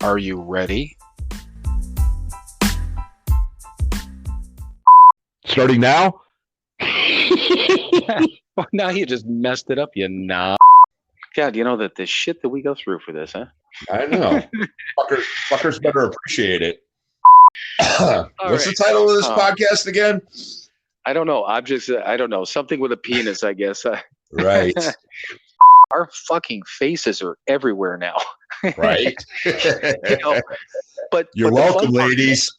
Are you ready? Starting now? Well, now you just messed it up, you knob. God, you know that the shit that we go through for this, huh? I know. Fuckers better appreciate it. What's the right. title of this podcast again? I don't know. Objects, I don't know. Something with a penis, I guess. Right. Our fucking faces are everywhere now. Right. But You're welcome, ladies.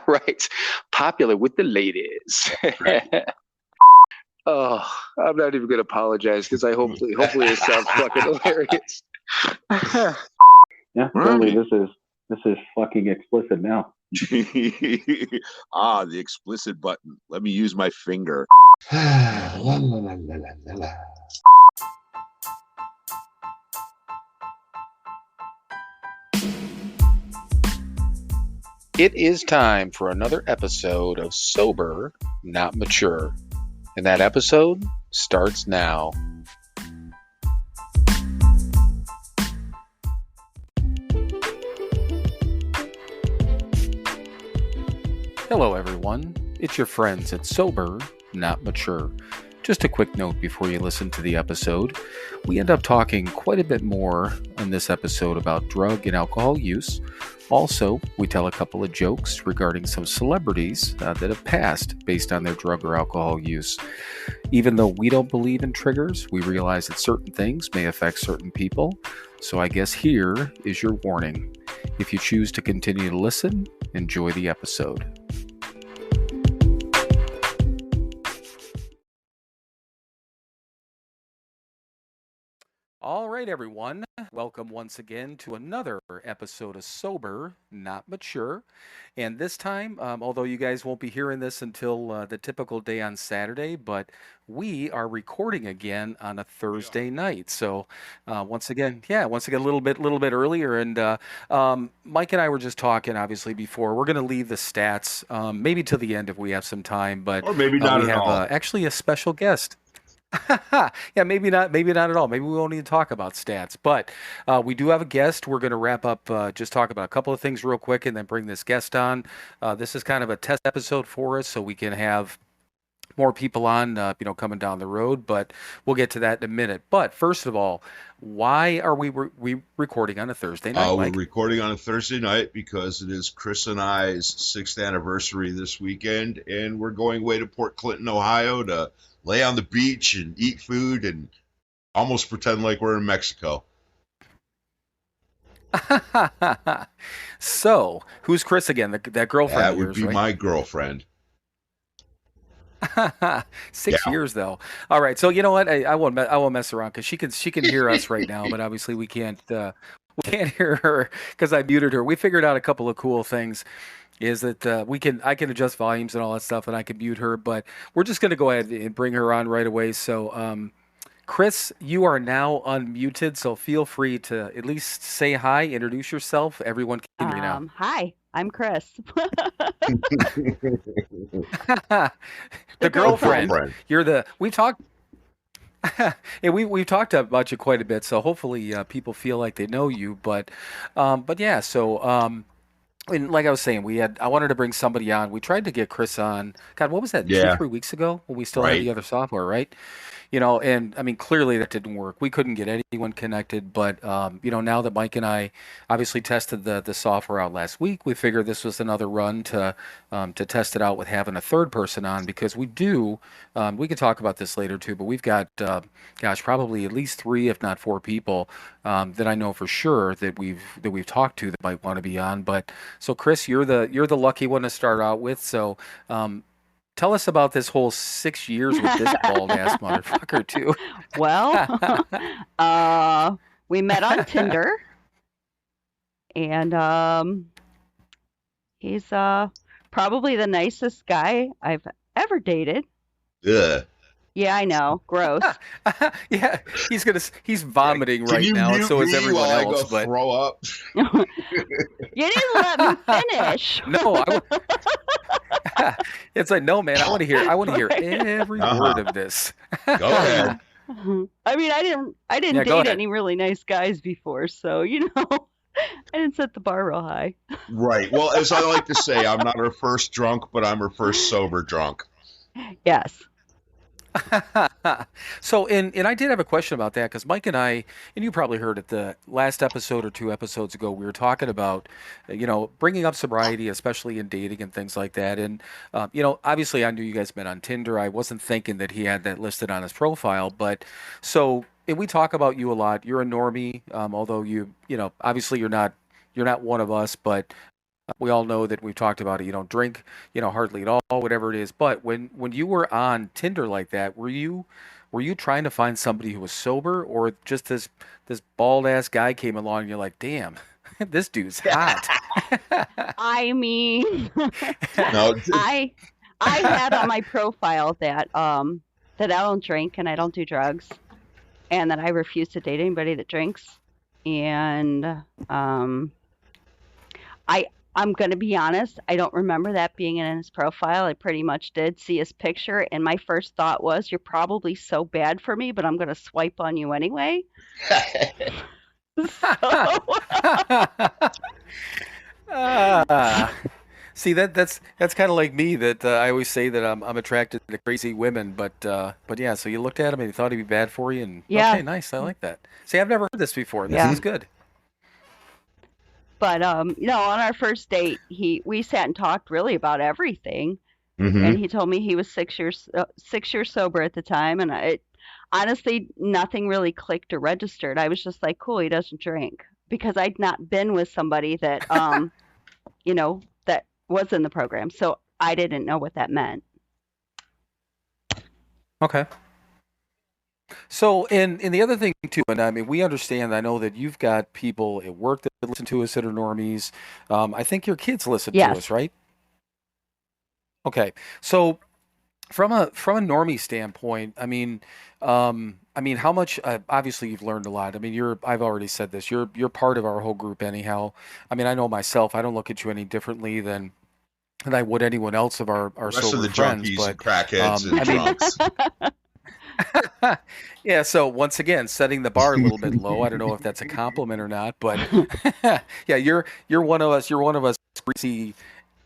Right. Popular with the ladies. Right. Oh, I'm not even going to apologize because hopefully it sounds fucking hilarious. Yeah, totally. This is fucking explicit now. The explicit button. Let me use my finger. La, la, la, la, la, la. It is time for another episode of Sober, Not Mature. And that episode starts now. Hello, everyone. It's your friends at Sober, Not Mature. Just a quick note before you listen to the episode. We end up talking quite a bit more on this episode about drug and alcohol use. Also, we tell a couple of jokes regarding some celebrities that have passed based on their drug or alcohol use. Even though we don't believe in triggers, we realize that certain things may affect certain people. So I guess here is your warning. If you choose to continue to listen, enjoy the episode. All right, everyone. Welcome once again to another episode of Sober, Not Mature. And this time, although you guys won't be hearing this until the typical day on Saturday, but we are recording again on a Thursday night. So once again, a little bit earlier. And Mike and I were just talking, obviously, before. We're going to leave the stats maybe till the end if we have some time. But Or maybe not we at have all. Actually a special guest. Yeah, maybe not at all. Maybe we won't need to talk about stats, but we do have a guest. We're going to wrap up, just talk about a couple of things real quick and then bring this guest on. This is kind of a test episode for us so we can have more people on, coming down the road, but we'll get to that in a minute. But first of all, why are we recording on a Thursday night, We're Mike? recording on a Thursday night because it is Chris and I's 6th anniversary this weekend, and we're going away to Port Clinton, Ohio to lay on the beach and eat food and almost pretend like we're in Mexico. So, who's Chris again? That girlfriend That of would yours, be right? my girlfriend. 6 years though. All right, so you know what? I won't mess around because she can hear us right now, but obviously we can't hear her because I muted her. We figured out a couple of cool things. Is that I can adjust volumes and all that stuff, and I can mute her, but we're just going to go ahead and bring her on right away. So, Chris, you are now unmuted, so feel free to at least say hi, introduce yourself. Everyone can hear you now. Hi, I'm Chris. The girlfriend. We talked. Yeah, we've talked about you quite a bit, so hopefully people feel like they know you. But yeah, so. And like I was saying, I wanted to bring somebody on. We tried to get Chris on. God, what was that? Yeah. 2-3 weeks ago when we still had Right. the other software, right? And I mean, clearly that didn't work. We couldn't get anyone connected. But now that Mike and I obviously tested the software out last week, we figured this was another run to test it out with having a third person on because we do. We could talk about this later too, but we've got probably at least 3, if not 4 people that I know for sure that we've talked to that might want to be on. But so Chris, you're the lucky one to start out with. So tell us about this whole 6 years with this bald ass motherfucker too. Well, we met on Tinder, and he's probably the nicest guy I've ever dated. Ugh. Yeah, I know. Gross. Yeah, he's vomiting Can right you now, and mute so is me everyone while else. I go But throw up? You didn't let me finish. no, it's like no, man. I want to hear every word of this. Go ahead. I mean, I didn't Yeah, go date ahead. any really nice guys before, so I didn't set the bar real high. Right. Well, as I like to say, I'm not her first drunk, but I'm her first sober drunk. Yes. So, and I did have a question about that because Mike and I, and you probably heard it the last episode or 2 episodes ago, we were talking about, bringing up sobriety, especially in dating and things like that. And, obviously I knew you guys met on Tinder. I wasn't thinking that he had that listed on his profile, but so, and we talk about you a lot. You're a normie, although obviously you're not one of us, but we all know that we've talked about it. You don't drink, hardly at all, whatever it is. But when you were on Tinder like that, were you trying to find somebody who was sober, or just this bald ass guy came along and you're like, damn, this dude's hot. I mean, No, I had on my profile that that I don't drink and I don't do drugs, and that I refuse to date anybody that drinks. And I'm going to be honest, I don't remember that being in his profile. I pretty much did see his picture, and my first thought was, you're probably so bad for me, but I'm going to swipe on you anyway. So, Ah. See that's kind of like me that I always say that I'm attracted to crazy women, but yeah. So you looked at him and you thought he'd be bad for you, and yeah, okay, nice, I like that. See, I've never heard this before. This yeah. is good. But on our first date, we sat and talked really about everything, hmm and he told me he was 6 years sober at the time, and honestly, nothing really clicked or registered. I was just like, cool, he doesn't drink, because I'd not been with somebody that that was in the program, so I didn't know what that meant. Okay. So, and the other thing too, and I mean, we understand. I know that you've got people at work that listen to us that are normies. I think your kids listen to us, Yes. right? Okay. So, from a normie standpoint, I mean, how much? Obviously, you've learned a lot. I mean, I've already said this. You're part of our whole group, anyhow. I mean, I know myself. I don't look at you any differently than I would anyone else of our The rest of sober the friends. junkies and But crackheads and I mean, drunks. yeah, so once again, setting the bar a little bit low. I don't know if that's a compliment or not, but yeah, you're one of us. You're one of us greasy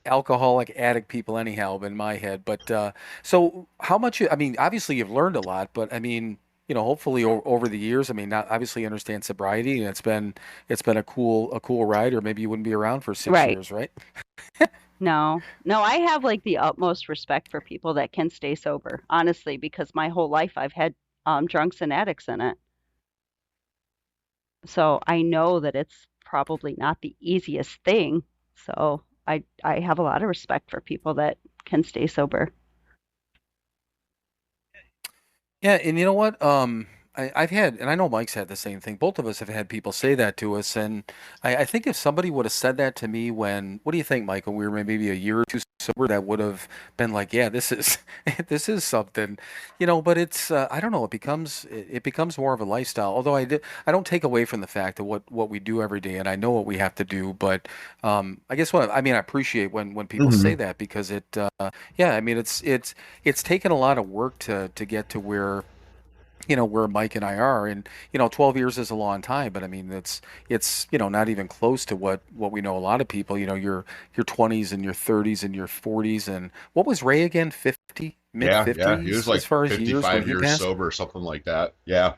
alcoholic addict people, anyhow, in my head. But so how much? I mean, obviously you've learned a lot, but I mean, hopefully over the years. I mean, not obviously understand sobriety, and it's been a cool ride, or maybe you wouldn't be around for six Right. years, right? No, I have like the utmost respect for people that can stay sober, honestly, because my whole life I've had drunks and addicts in it. So I know that it's probably not the easiest thing. So I have a lot of respect for people that can stay sober. Yeah, and you know what? I've had, and I know Mike's had the same thing. Both of us have had people say that to us, and I think if somebody would have said that to me what do you think, Mike, when we were maybe a year or two sober, that would have been like, yeah, this is this is something, But it's I don't know, it becomes more of a lifestyle. Although I don't take away from the fact that what we do every day, and I know what we have to do, but I guess I mean, I appreciate when people say hmm that because yeah, I mean, it's taken a lot of work to get to where Mike and I are, and 12 years is a long time, but I mean, it's not even close to what we know a lot of people. Your 20s and your 30s and your 40s, and what was Ray again? 50, mid Yeah. He was 50s as like far as years when 55 he years passed. sober or something like that. Yeah.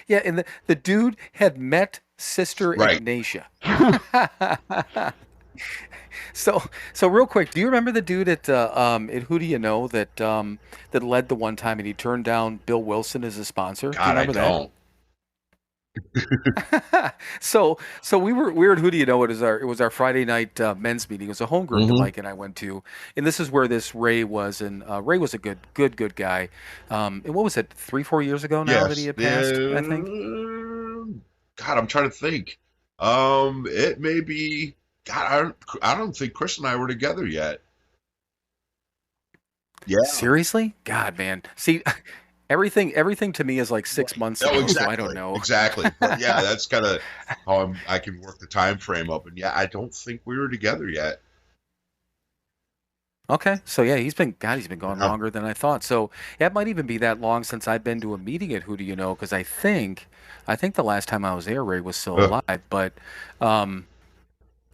Yeah, and the dude had met Sister Right. Ignatia. So real quick, do you remember the dude at Who Do You Know that led the one time and he turned down Bill Wilson as a sponsor? Do you God, I remember that? don't. So we were at Who Do You Know? It was our Friday night men's meeting. It was a home group that hmm Mike and I went to, and this is where this Ray was, and Ray was a good guy. And what was it, 3-4 years ago now that he Yes. had passed? I think. God, I'm trying to think. It may be. God, I don't think Chris and I were together yet. Yeah. Seriously? God, man. See, everything to me is like 6 months No, ago, so I don't exactly, know. exactly. But yeah, that's kind of how I can work the time frame up. And yeah, I don't think we were together yet. Okay. So yeah, he's been gone Yeah. longer than I thought. So yeah, it might even be that long since I've been to a meeting at Who Do You Know? Because I think the last time I was there, Ray was still Uh, alive. But um,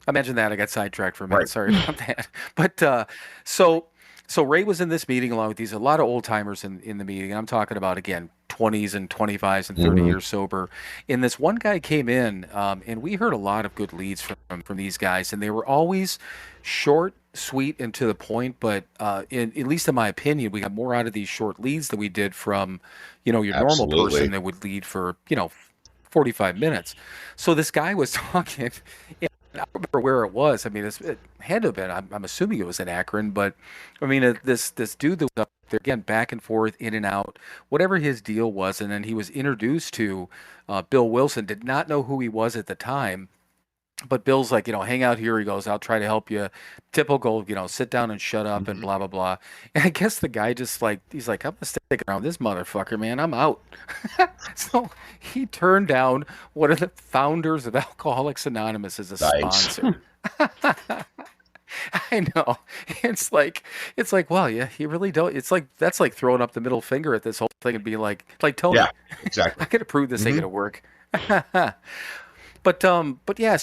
imagine that. I got sidetracked for a minute. right. Sorry about that. But so so Ray was in this meeting along with these a lot of old timers in the meeting. I'm talking about again 20s and 25s and 30 Mhm. years sober. And this one guy came in, and we heard a lot of good leads from these guys, and they were always short, sweet, and to the point. But at least in my opinion, we got more out of these short leads than we did from, your normal person Absolutely. that would lead for 45 minutes. So this guy was talking. I don't remember where it was. I mean, it had to have been. I'm assuming it was in Akron, but I mean, this dude that was up there again, back and forth, in and out, whatever his deal was, and then he was introduced to Bill Wilson. Did not know who he was at the time, but Bill's like, hang out here. He goes, I'll try to help you. Typical, sit down and shut up and Mhm. blah blah blah. And I guess the guy just like he's like, I'm gonna stick around this motherfucker, man. I'm out. So he turned down one of the founders of Alcoholics Anonymous as a Nice. sponsor. I know. It's like, well, yeah, you really don't. It's like that's like throwing up the middle finger at this whole thing and being like Yeah, Tony, I exactly. gotta prove this ain't Hmm. gonna work. But yeah,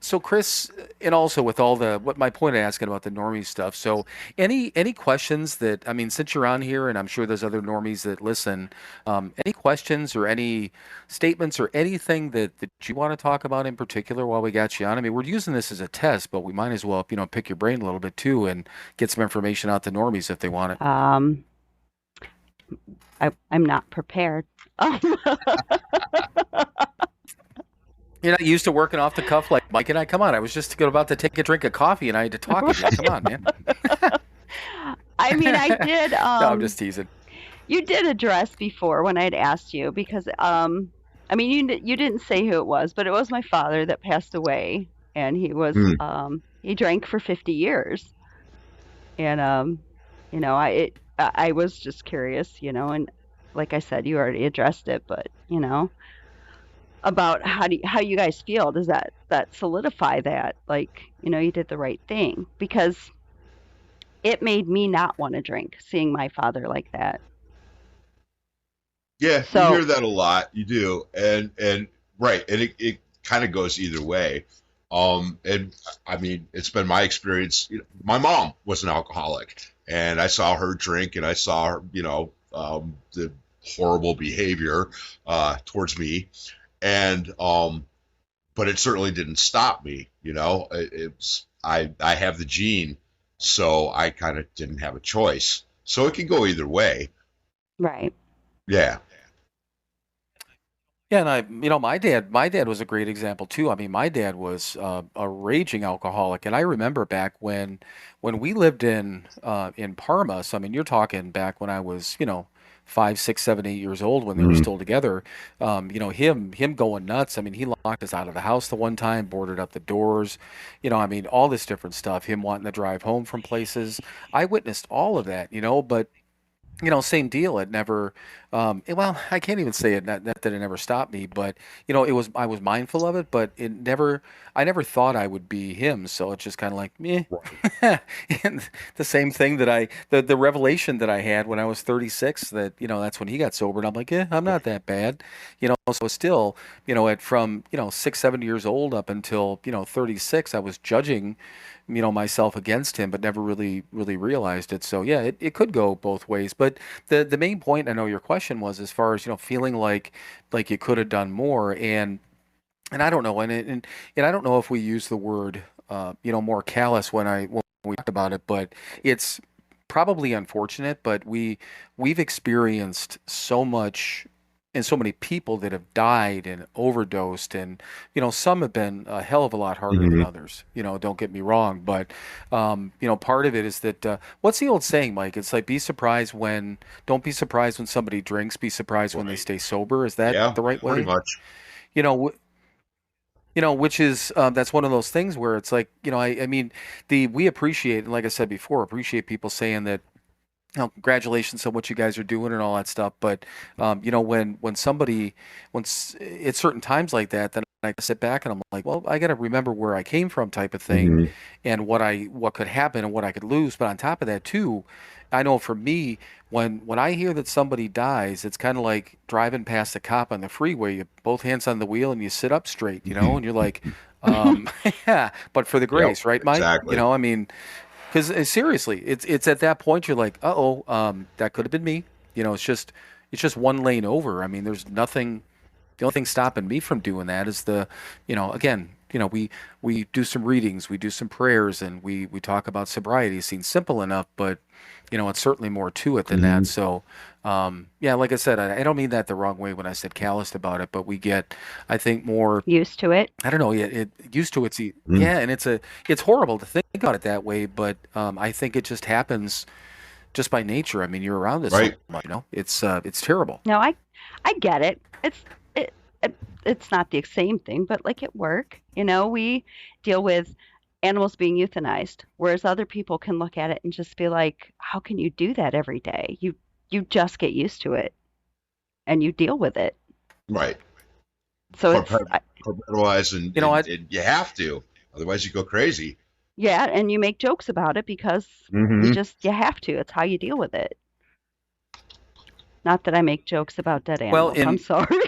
so Chris, and also with all the what my point of asking about the normie stuff. So any questions that I mean, since you're on here, and I'm sure there's other normies that listen, any questions or any statements or anything that you want to talk about in particular while we got you on? I mean, we're using this as a test, but we might as well, pick your brain a little bit too and get some information out to normies if they want it. Um, I'm not prepared. You're not used to working off the cuff like Mike and I. Come on, I was just about to take a drink of coffee and I had to talk with you. Come on, man. I mean, I did. No, I'm just teasing. You did address before when I'd asked you because I mean, you didn't say who it was, but it was my father that passed away, and Hmm. he drank for 50 years, and I was just curious, and like I said, you already addressed it, but about how you guys feel. Does that solidify that, like, you did the right thing? Because it made me not want to drink seeing my father like that. Yeah, you hear So, that a lot. You do, and right, and it kind of goes either way. And I mean, it's been my experience. My mom was an alcoholic, and I saw her drink, and I saw her, the horrible behavior towards me, and but it certainly didn't stop me. It's I have the gene, so I kind of didn't have a choice. So it can go either way. right. Yeah. Yeah, and my dad was a great example too. I mean, my dad was a raging alcoholic, and I remember back when we lived in Parma. So I mean, you're talking back when I was, 5, 6, 7, 8 years old when they were Hmm. still together. Him going nuts. I mean, he locked us out of the house the one time, boarded up the doors. I mean, all this different stuff. Him wanting to drive home from places. I witnessed all of that, but same deal. It never, well, I can't even say it that it never stopped me, but I was mindful of it, but I never thought I would be him. So it's just kind of like meh. Right. And the same thing the revelation that I had when I was 36, that that's when he got sober, and I'm like, yeah, I'm not that bad. So still, at from 6, 7 years old up until 36, I was judging myself against him, but never really realized it. So yeah, it could go both ways. But the main point, I know your question was, as far as feeling like you could have done more, and I don't know, and I don't know if we use the word more callous when we talked about it, but it's probably unfortunate, but we've experienced so much and so many people that have died and overdosed, and some have been a hell of a lot harder than Hmm. others. Don't get me wrong, but part of it is that what's the old saying, Mike? It's like, don't be surprised when somebody drinks, be surprised when they Right. stay sober. Is that Yeah, the right pretty way? much. You know, which is that's one of those things where it's like, I mean, we appreciate, and like I said before, appreciate people saying that, congratulations on what you guys are doing and all that stuff. But when somebody, at certain times like that, then I sit back and I'm like, well, I got to remember where I came from, type of thing, Mhm. and what could happen and what I could lose. But on top of that, too, I know for me, when I hear that somebody dies, it's kind of like driving past a cop on the freeway. You both hands on the wheel and you sit up straight, and you're like, yeah, but for the Yep, grace, right, Mike? exactly. I mean, because seriously, it's at that point you're like, uh-oh, that could have been me. It's just one lane over. I mean, there's nothing. The only thing stopping me from doing that is again, we do some readings, we do some prayers, and we talk about sobriety. It seems simple enough, but it's certainly more to it than that. Mhm. So, yeah, like I said, I don't mean that the wrong way when I said calloused about it, but we get, I think, more. Used to it. I don't know. Yeah, it used to it's Mm. yeah, and it's horrible to think about it that way, but I think it just happens just by nature. I mean, you're around this so Right. much, it's terrible. No, I get it. It, it's not the same thing, but like at work, we deal with animals being euthanized, whereas other people can look at it and just be like, how can you do that every day? You just get used to it and you deal with it. Right. So it's Compartmentalize, and, You know, I and you have to, otherwise you go crazy. yeah, and you make jokes about it because Mhm. you have to. It's how you deal with it. Not that I make jokes about dead well, animals. I'm in sorry.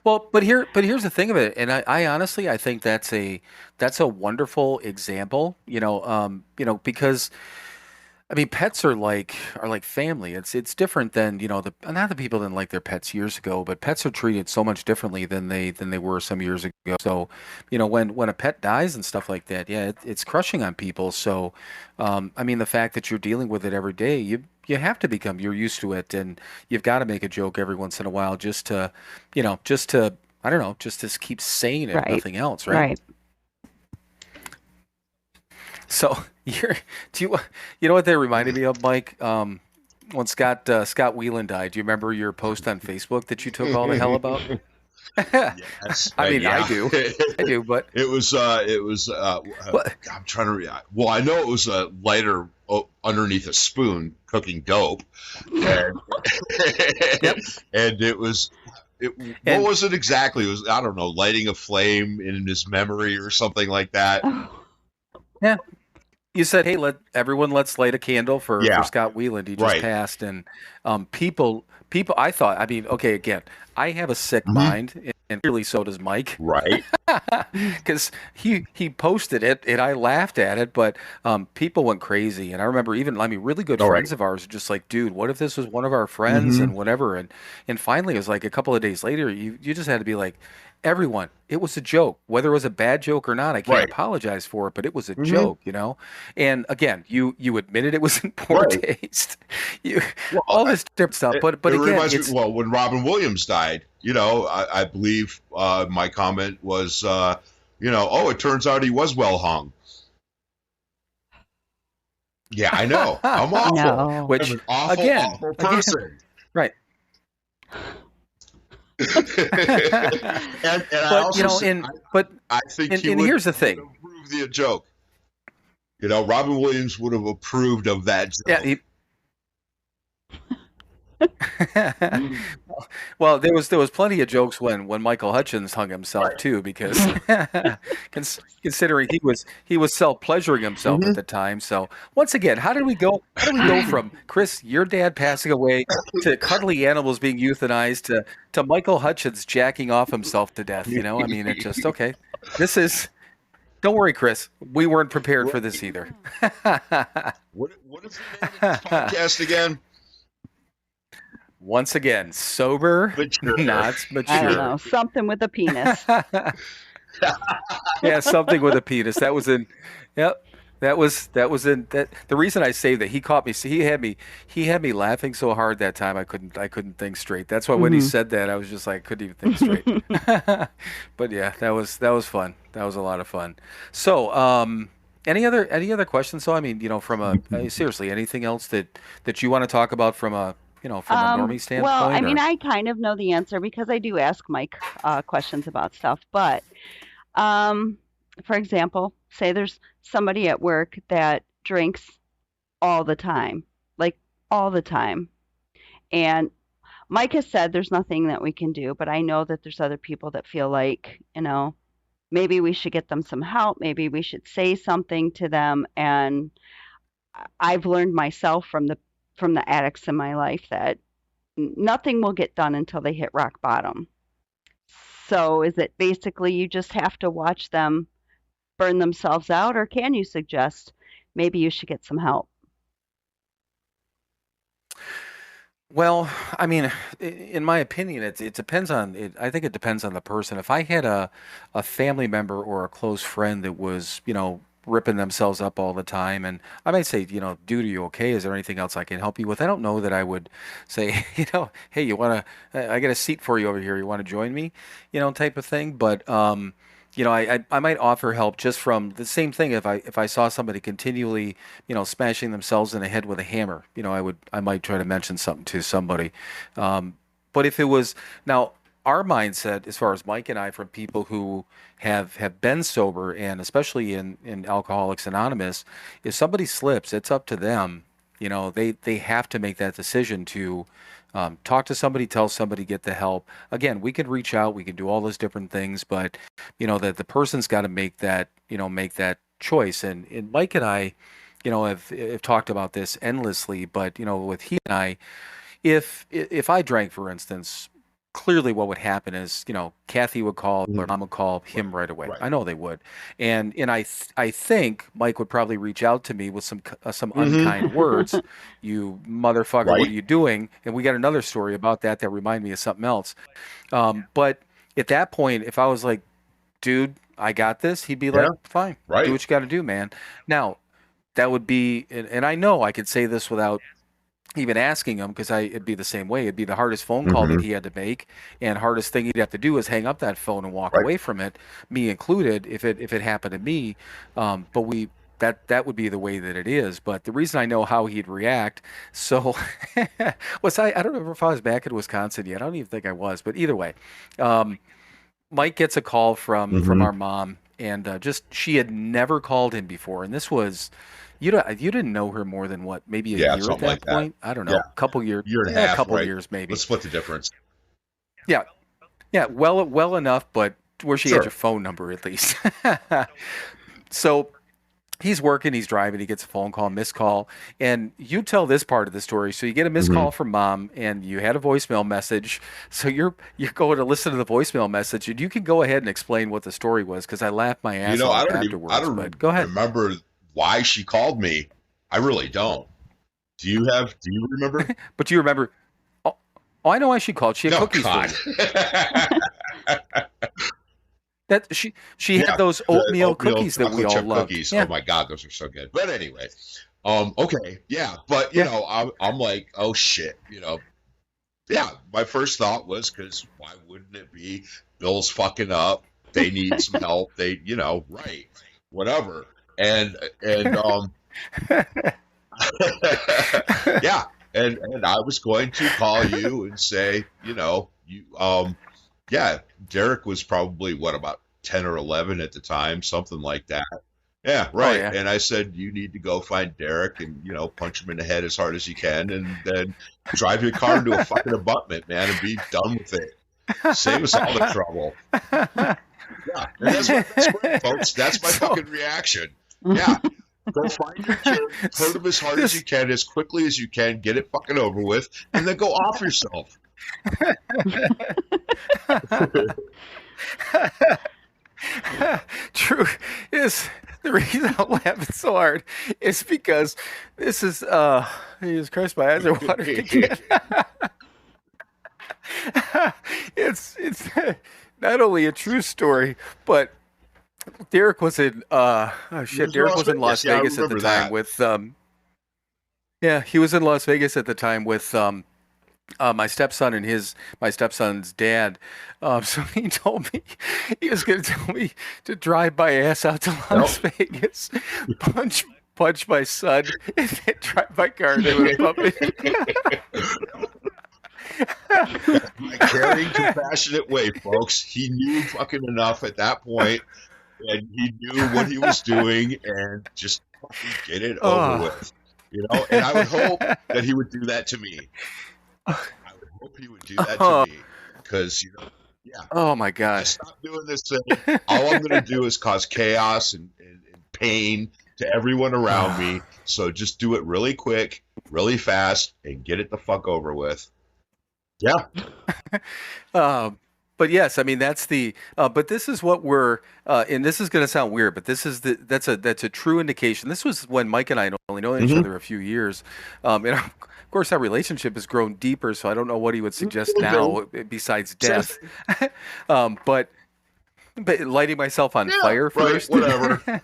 but here's the thing of it, and I honestly I think that's a wonderful example, because I mean pets are like family. It's different than the not the people didn't like their pets years ago, but pets are treated so much differently than they were some years ago. So, when a pet dies and stuff like that, yeah, it's crushing on people. So, I mean the fact that you're dealing with it every day, you have to you're used to it, and you've got to make a joke every once in a while just to I don't know, just to keep saying it, if Right. nothing else, right? Right. So you're do you know what they reminded me of, Mike? When Scott Whelan died, do you remember your post on Facebook that you took all the hell about? Yes, I mean, I yeah. do, but It was what? I'm trying to well, I know it was a lighter underneath a spoon cooking dope, and Yep. and what And was it exactly? It was, I don't know, lighting a flame in his memory or something like that. yeah, you said, "Hey, let's light a candle for Yeah. Scott Whelan. He just Right. passed." And people, I thought, I mean, okay, again, I have a sick Mhm. mind, and clearly so does Mike. Right. Because he posted it and I laughed at it, but people went crazy. And I remember really good All right. friends of ours are just like, dude, what if this was one of our friends Mhm. and whatever? And finally, it was like a couple of days later, you just had to be like, everyone, it was a joke. Whether it was a bad joke or not, I can't Right. apologize for it, but it was a Mhm. joke. And again, you admitted it was in poor Right. taste. You Well, all this different stuff, but It again, reminds it's me, well, when Robin Williams died, I believe my comment was, oh, it turns out he was well hung. Yeah, I know. I'm awful. No. I'm which an awful, again, awful person. right. And I But also said, I think and he would here's the thing. approve the joke. Robin Williams would have approved of that joke. Yeah, well, there was plenty of jokes when Michael Hutchins hung himself too, because considering he was self-pleasuring himself at the time. So once again, how did we go? How do we go from Chris, your dad passing away, to cuddly animals being euthanized, to Michael Hutchins jacking off himself to death? I mean, it just okay. This is. Don't worry, Chris. We weren't prepared for this either. What is the name of this podcast again? Once again, sober, Mature. not I don't mature. know. Something with a penis. Yeah, something with a penis. That was in. Yep, that was in that. The reason I saved that, he caught me. See, he had me laughing so hard that time I couldn't think straight. That's why when he said that, I was just like, couldn't even think straight. But yeah, that was fun. That was a lot of fun. So, any other questions? So I mean, from seriously, anything else that you want to talk about from a from a normie standpoint? Well, I mean, or- I kind of know the answer because I do ask Mike questions about stuff. But, for example, say there's somebody at work that drinks all the time, like all the time. And Mike has said there's nothing that we can do, but I know that there's other people that feel like, maybe we should get them some help. Maybe we should say something to them. And I've learned myself from the addicts in my life that nothing will get done until they hit rock bottom. So is it basically you just have to watch them burn themselves out, or can you suggest maybe you should get some help? Well, I mean, in my opinion, it depends on it. I think it depends on the person. If I had a family member or a close friend that was, ripping themselves up all the time, and I might say, dude, are you okay? Is there anything else I can help you with? I don't know that I would say, hey, I got a seat for you over here. You want to join me? Type of thing. But I might offer help just from the same thing. If I saw somebody continually, smashing themselves in the head with a hammer, I might try to mention something to somebody. But if it was now our mindset, as far as Mike and I, from people who have been sober, and especially in Alcoholics Anonymous, if somebody slips, it's up to them. They have to make that decision to talk to somebody, tell somebody, get the help. Again, we can reach out, we can do all those different things, but that the person's got to make that choice. And Mike and I, have talked about this endlessly, but with he and I, if I drank, for instance, clearly what would happen is, Kathy would call or Mom would call him right away. Right. I know they would, and I think Mike would probably reach out to me with some unkind words. You motherfucker, what Right. are you doing? And we got another story about that remind me of something else. But at that point, if I was like, dude, I got this, he'd be like, fine, Right. do what you got to do, man. Now, that would be, and I know I could say this without even asking him, because it'd be the same way. It'd be the hardest phone call that he had to make, and hardest thing he'd have to do is hang up that phone and walk Right. away from it, me included, if it happened to me. But that would be the way that it is. But the reason I know how he'd react, so I don't remember if I was back in Wisconsin yet. I don't even think I was, but either way, Mike gets a call from our mom, and she had never called him before, and this was. You didn't know her more than what, maybe a year at something that like that. point? I don't know. Yeah. A couple years. Year and a Yeah, half, a couple right. years maybe. Let's split the difference. Yeah. Yeah, well enough, but where she had Sure. your phone number at least. So he's working, he's driving, he gets a phone call, missed call, and you tell this part of the story. So you get a missed call from Mom, and you had a voicemail message. So you're going to listen to the voicemail message, and you can go ahead and explain what the story was, because I laughed my ass off afterwards. I don't But go ahead. remember why she called me. I really don't. Do you remember? But you remember? Oh, I know why she called. She had cookies for you. That she Yeah, had those the oatmeal cookies that we chocolate all chip loved. cookies. Yeah. Oh my God, those are so good. But anyway, okay, yeah, but I'm like, oh shit, yeah. My first thought was, because why wouldn't it be? Bill's fucking up. They need some help. They, right, whatever. And yeah, and I was going to call you and say, yeah, Derek was probably about 10 or 11 at the time, something like that. Yeah, right. yeah. And I said, you need to go find Derek and, punch him in the head as hard as you can, and then drive your car into a fucking abutment, man, and be done with it. Save us all the trouble. Yeah, and that's right, folks. That's my fucking reaction. Yeah. Go find your kid, hurt him as hard as you can, as quickly as you can, get it fucking over with, and then go off yourself. True is the reason I'm laughing so hard is because this is Jesus Christ, my eyes are watering again. It's not only a true story, but Derek was in Derek was in Las Vegas at the time with he was in Las Vegas at the time with my stepson and my stepson's dad. So he told me he was going to tell me to drive my ass out to Las Vegas, punch my son, and then drive my car into a puppet. My caring, compassionate way, folks. He knew fucking enough at that point, and he knew what he was doing, and just fucking get it over with. And I would hope that he would do that to me. I would hope he would do that Oh. to me, because Oh my I God. stop doing this thing. All I'm going to do is cause chaos and pain to everyone around me. So just do it really quick, really fast, and get it the fuck over with. Yeah. But yes, I mean that's the. But this is what we're, and this is going to sound weird, but this is that's a true indication. This was when Mike and I had only known each other a few years, and of course our relationship has grown deeper. So I don't know what he would suggest now besides death. But lighting myself on fire first, whatever.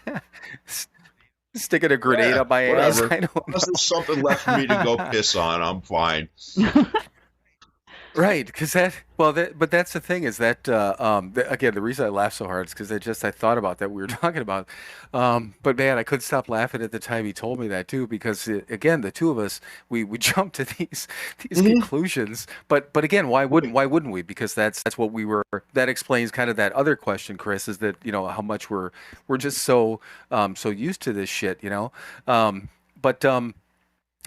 sticking a grenade up my ass. Whatever. I don't know. Unless there's something left for me to go piss on, I'm fine. Right, because but that's the thing is that again the reason I laugh so hard is because I thought about that we were talking about, but man I couldn't stop laughing at the time he told me that too because again the two of us we jumped to these conclusions, but again why wouldn't we, because that's what we were, that explains kind of that other question, Chris, is that how much we're just so used to this shit,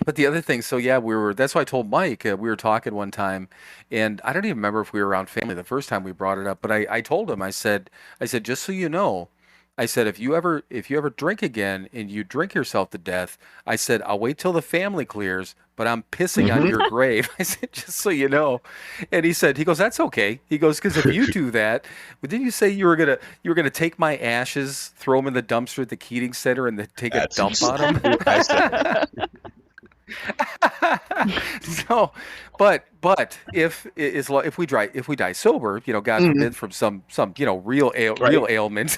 but the other thing, so yeah, that's why I told Mike, we were talking one time, and I don't even remember if we were around family the first time we brought it up, but I told him, I said, just so you know, I said, if you ever drink again and you drink yourself to death, I said, I'll wait till the family clears, but I'm pissing on your grave. I said, just so you know. And he goes, that's okay. He goes, because if you do that, didn't you say you were gonna take my ashes, throw them in the dumpster at the Keating Center, and then take a dump on them? So, but if we die sober, God forbid, from some real ailment,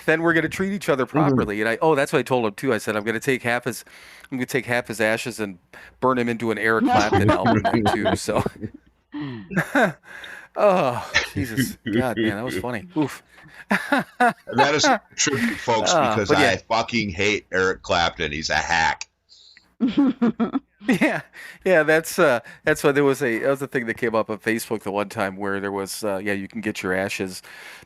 then we're going to treat each other properly. And that's what I told him too. I said I'm going to take half his ashes and burn him into an Eric Clapton album then too. So, oh Jesus, God, man, that was funny. Oof. And that is a tribute, folks, because I fucking hate Eric Clapton. He's a hack. Yeah, that's why that was a thing that came up on Facebook the one time where there was you can get your ashes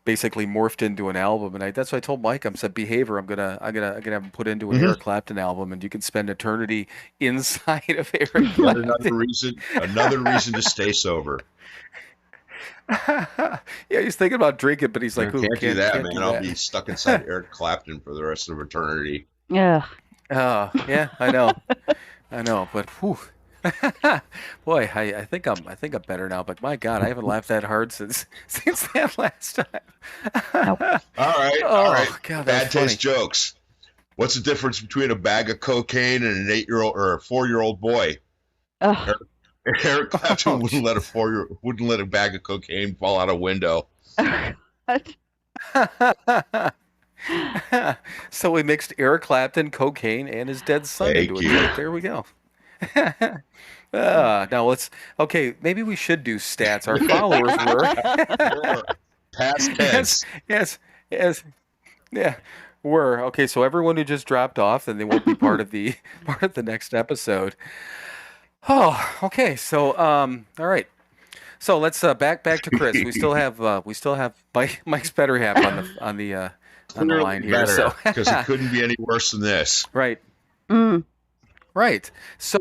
basically morphed into an album, and that's why I told Mike, I said, behavior, I'm gonna have him put into an Eric Clapton album, and you can spend eternity inside of Eric Clapton. Another reason to stay sober. Yeah, he's thinking about drinking, but he's like, can't do that, man. I'll be stuck inside Eric Clapton for the rest of eternity. Yeah. Yeah, I know, but whew. Boy, I think I'm better now. But my God, I haven't laughed that hard since that last time. All right. God, bad taste jokes. What's the difference between a bag of cocaine and an 8-year-old or a 4-year-old boy? Eric Clapton wouldn't let a bag of cocaine fall out a window. So we mixed Eric Clapton, cocaine, and his dead son into a joke. There we go. Now maybe we should do stats. Our followers were past tense. Yes. Yeah. Were. Okay, so everyone who just dropped off, then they won't be part of the next episode. Oh, okay. So all right. So let's back to Chris. We still have Mike's better half on the line here. So because it couldn't be any worse than this. Right. Right. So,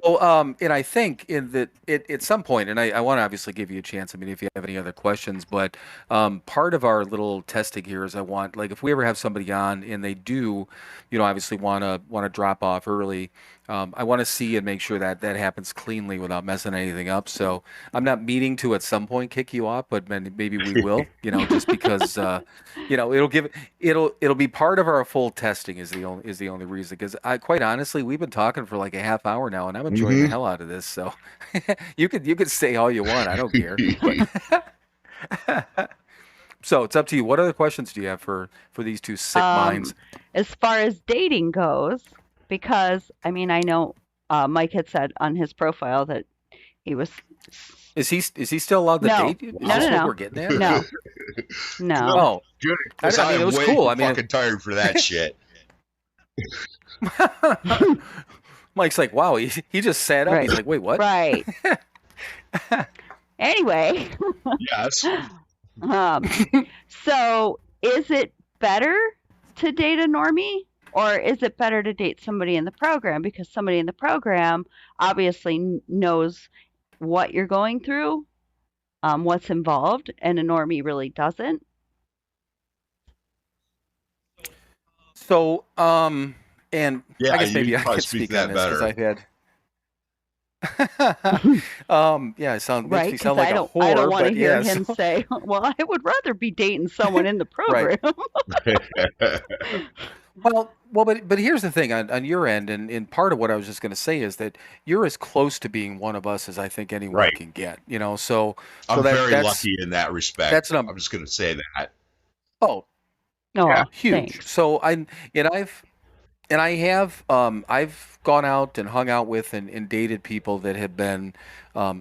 and I think at some point, and I want to obviously give you a chance. I mean, if you have any other questions, but part of our little testing here is I want, like, if we ever have somebody on and they do, obviously want to drop off early, I want to see and make sure that happens cleanly without messing anything up. So I'm not meaning to at some point kick you off, but maybe we will, just because, it'll be part of our full testing is the only reason. Because quite honestly, we've been talking for like a half hour now, and I'm enjoying the hell out of this. So you could say all you want. I don't care. So it's up to you. What other questions do you have for these two sick minds? As far as dating goes, because I mean, I know Mike had said on his profile that he was. Is he still allowed to date you? No. What we're getting at? No. Oh, I mean, it was cool. I'm fucking tired for that shit. Mike's like, wow, he just sat up. Right. He's like, wait, what? Right. Anyway. Yes. So is it better to date a normie Or is it better to date somebody in the program because somebody in the program obviously knows what you're going through, what's involved, and a normie really doesn't? So, and Yeah, I guess you maybe can I probably could speak speak to on that this because better. I've had. Yeah, it sounds makes Right? me Because sound like a I don't whore, want to but hear yeah. him So say, "Well, I would rather be dating someone in the right. program." But here's the thing on your end, and part of what I was just going to say is that you're as close to being one of us as I think anyone Right. can get. You know, so I'm that very lucky in that respect. that's num I'm just going to say that. oh Yeah. Oh, huge. thanks. So and I've gone out and hung out with and dated people that have been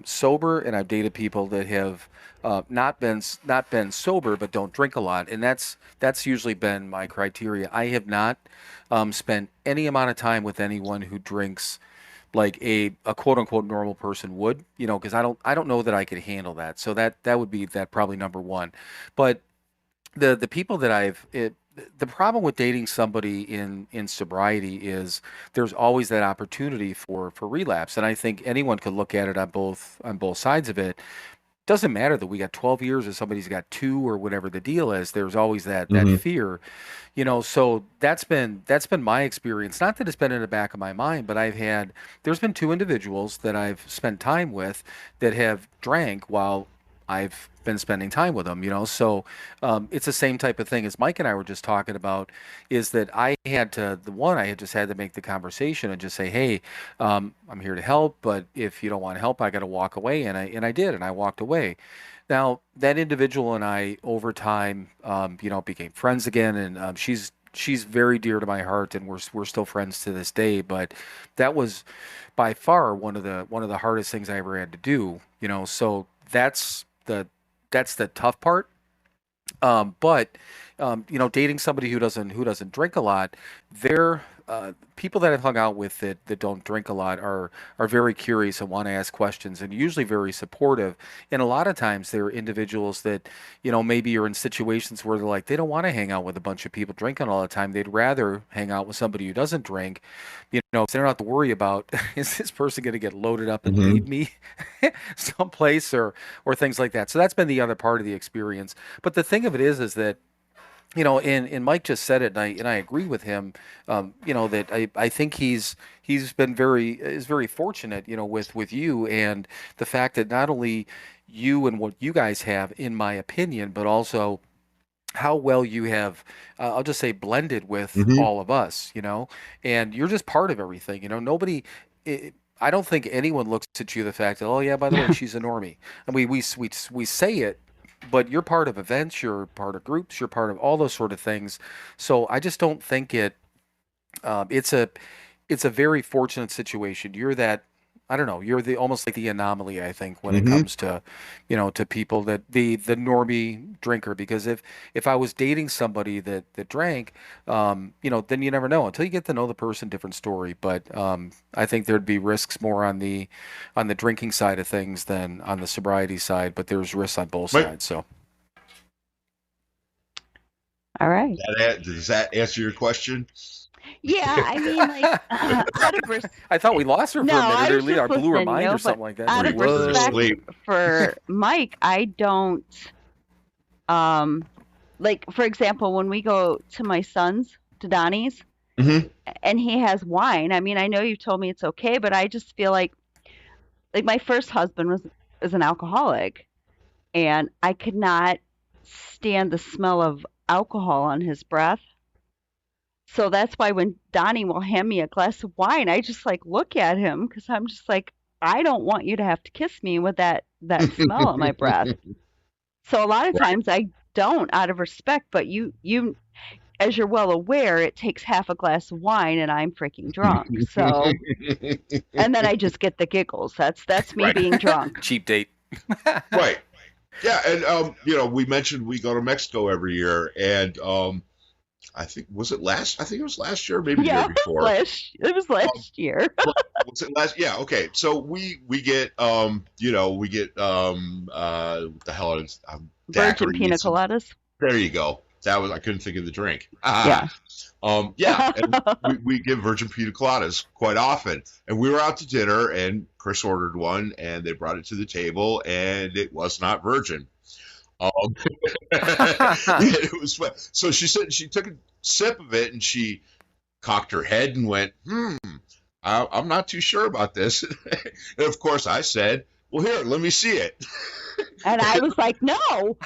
sober, and I've dated people that have not been sober but don't drink a lot, and that's usually been my criteria. I have not spent any amount of time with anyone who drinks like a quote unquote normal person would, because I don't know that I could handle that. So that would be that probably number one. But the people that the problem with dating somebody in sobriety is there's always that opportunity for relapse, and I think anyone could look at it on both sides of it. Doesn't matter that we got 12 years or somebody's got two or whatever the deal is. There's always that Hmm. fear, so that's been my experience. Not that it's been in the back of my mind, but there's been two individuals that I've spent time with that have drank while I've been spending time with them. So it's the same type of thing as Mike and I were just talking about. Is that I had just had to make the conversation and just say, hey, I'm here to help, but if you don't want help, I got to walk away, and I did, and I walked away. Now, that individual and I, over time, became friends again, and she's very dear to my heart, and we're still friends to this day. But that was by far one of the hardest things I ever had to do. So that's the tough part. But dating somebody who doesn't drink a lot, they're people that I've hung out with that don't drink a lot are very curious and want to ask questions and usually very supportive. And a lot of times they're individuals that maybe are in situations where they're like they don't want to hang out with a bunch of people drinking all the time. They'd rather hang out with somebody who doesn't drink. So they don't have to worry about is this person going to get loaded up and Hmm. leave me someplace or things like that. So that's been the other part of the experience. But the thing of it is that and Mike just said it, and I agree with him. That I think he's been very fortunate, with you and the fact that not only you and what you guys have, in my opinion, but also how well you have, I'll just say, blended with Hmm. all of us, and you're just part of everything. Nobody. I don't think anyone looks at you the fact that, oh yeah, by the way, she's a normie. And we say it, but you're part of events, you're part of groups, you're part of all those sort of things. So I just don't think it's a very fortunate situation. You're that, I don't know, you're the almost like the anomaly, I think, when it Hmm. comes to people that the normie drinker. Because if I was dating somebody that drank, then you never know until you get to know the person. Different story. But I think there'd be risks more on the drinking side of things than on the sobriety side. But there's risks on both Right. sides. So. All right. Does that answer your question? Yeah, I mean, like, out of I thought we lost her for no, a minute, I or was at least I just blew her listening, mind or but something like that. out Like, of Put her to what? respect sleep. for Mike, I don't, like, for example, when we go to my son's, to Donnie's, Hmm. and he has wine. I mean, I know you told me it's okay, but I just feel like my first husband was an alcoholic, and I could not stand the smell of alcohol on his breath. So that's why when Donnie will hand me a glass of wine, I just like look at him because I'm just like, I don't want you to have to kiss me with that smell on my breath. So a lot of Right. times I don't out of respect, but you as you're well aware, it takes half a glass of wine and I'm freaking drunk. So and then I just get the giggles. That's me Right. being drunk. Cheap date. Right. Yeah, and we mentioned we go to Mexico every year, and I think I think it was last year, maybe the Yeah, year before. it was last year. But was it last? Yeah. Okay. So we get what the hell is Virgin daiquiris pina and coladas. there you go. I couldn't think of the drink. Yeah. Yeah, and we give virgin pina coladas quite often. And we were out to dinner, and Chris ordered one, and they brought it to the table, and it was not virgin. It was so she said she took a sip of it, and she cocked her head and went, I'm not too sure about this. And of course, I said, well, here, let me see it. And I was like, no.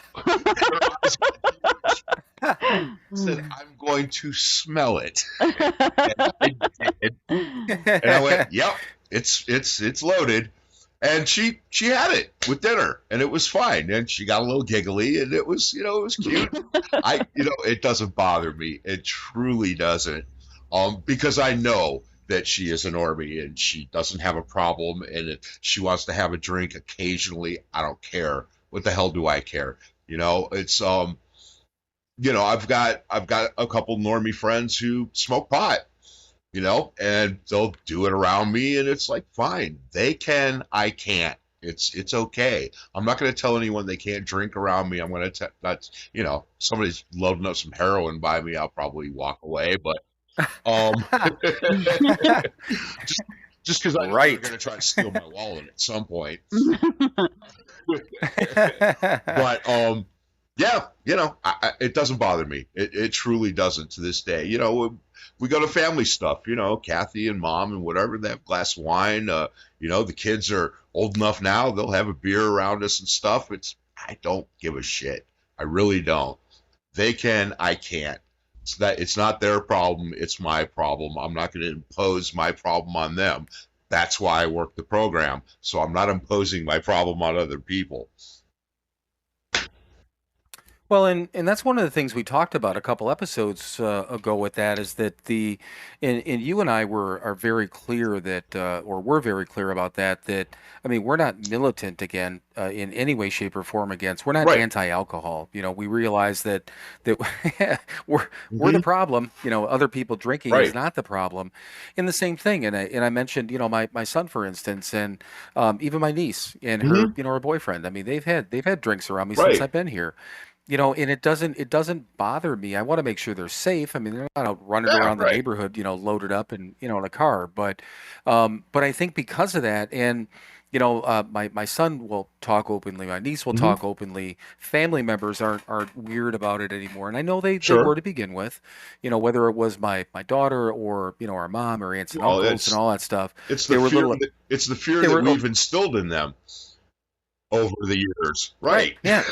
I said, I'm going to smell it. And I did. And I went, yep, it's loaded. And she had it with dinner, and it was fine. And she got a little giggly, and it was cute. It doesn't bother me. It truly doesn't. Because I know that she is a normie and she doesn't have a problem. And if she wants to have a drink occasionally, I don't care. What the hell do I care? It's I've got a couple normie friends who smoke pot, and they'll do it around me, and it's like, fine. They can, I can't. It's okay. I'm not going to tell anyone they can't drink around me. I'm going to that's somebody's loading up some heroin by me, I'll probably walk away, but just because I know they're going to try to steal my wallet at some point. But yeah, it doesn't bother me. It truly doesn't to this day. We go to family stuff. Kathy and Mom and whatever. They have a glass of wine. The kids are old enough now; they'll have a beer around us and stuff. I don't give a shit. I really don't. They can. I can't. It's not their problem. It's my problem. I'm not going to impose my problem on them. That's why I work the program. So I'm not imposing my problem on other people. Well, and that's one of the things we talked about a couple episodes ago with that is that and you and I are very clear that, or we're very clear about that, we're not militant again in any way, shape, or form against. We're not anti-alcohol. We realize that we're the problem. Other people drinking is not the problem. And the same thing. And I mentioned, my son, for instance, and even my niece and her, her boyfriend. They've had drinks around me since I've been here. And it doesn't bother me. I want to make sure they're safe. They're not out running around the neighborhood, loaded up and in a car. But I think because of that, and my son will talk openly, my niece will talk openly. Family members aren't weird about it anymore, and I know they were to begin with. Whether it was my daughter or our mom or aunts and uncles and all that stuff. It's the fear that we've instilled in them over the years, right? Yeah,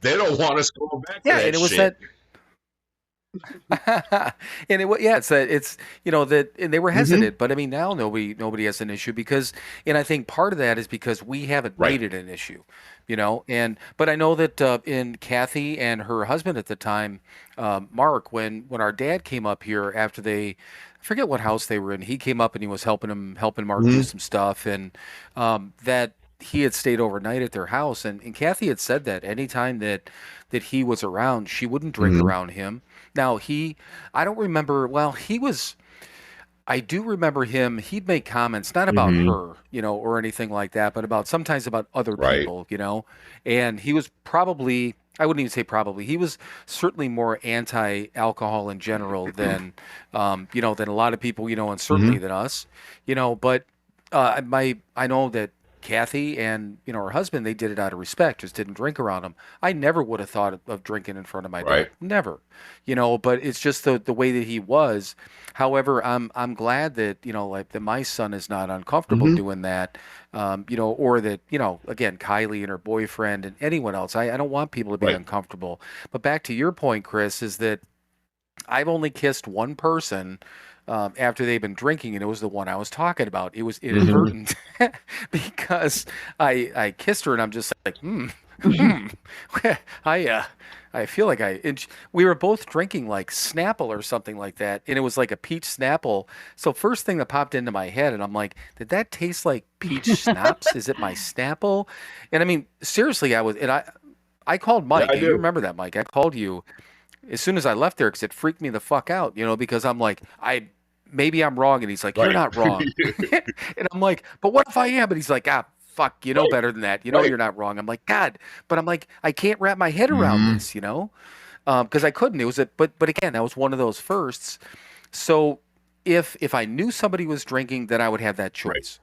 they don't want us going back. Yeah, to that and it was shit. that. And it's that, and they were hesitant, but now nobody has an issue because, and I think part of that is because we haven't made it an issue, but I know that in Kathy and her husband at the time, Mark, when our dad came up here after I forget what house they were in, he came up and he was helping Mark do some stuff, and that he had stayed overnight at their house, and Kathy had said that anytime that he was around, she wouldn't drink around him. Now I don't remember. Well, I do remember him. He'd make comments not about her, or anything like that, but sometimes about other people, And he was probably, I wouldn't even say probably, he was certainly more anti-alcohol in general than, than a lot of people, and certainly than us, But I know that Kathy and her husband, they did it out of respect, just didn't drink around him. I never would have thought of drinking in front of my dad, never, but it's just the way that he was. However, I'm glad that that my son is not uncomfortable doing that, or that again, Kylie and her boyfriend and anyone else. I don't want people to be uncomfortable. But back to your point, Chris, is that I've only kissed one person after they've been drinking, and it was the one I was talking about. It was inadvertent because I kissed her, and I'm just like, I feel like we were both drinking like Snapple or something like that, and it was like a peach Snapple. So first thing that popped into my head, and I'm like, did that taste like peach schnapps? Is it my Snapple? And seriously, I called Mike. You remember that, Mike? I called you as soon as I left there because it freaked me the fuck out, because I'm like, maybe I'm wrong. And he's like, you're not wrong. And I'm like, but what if I am? And he's like, fuck, you know better than that. You're not wrong. I'm like, God, but I'm like, I can't wrap my head around this, because I couldn't. It was but again, that was one of those firsts. So if I knew somebody was drinking, then I would have that Right. choice.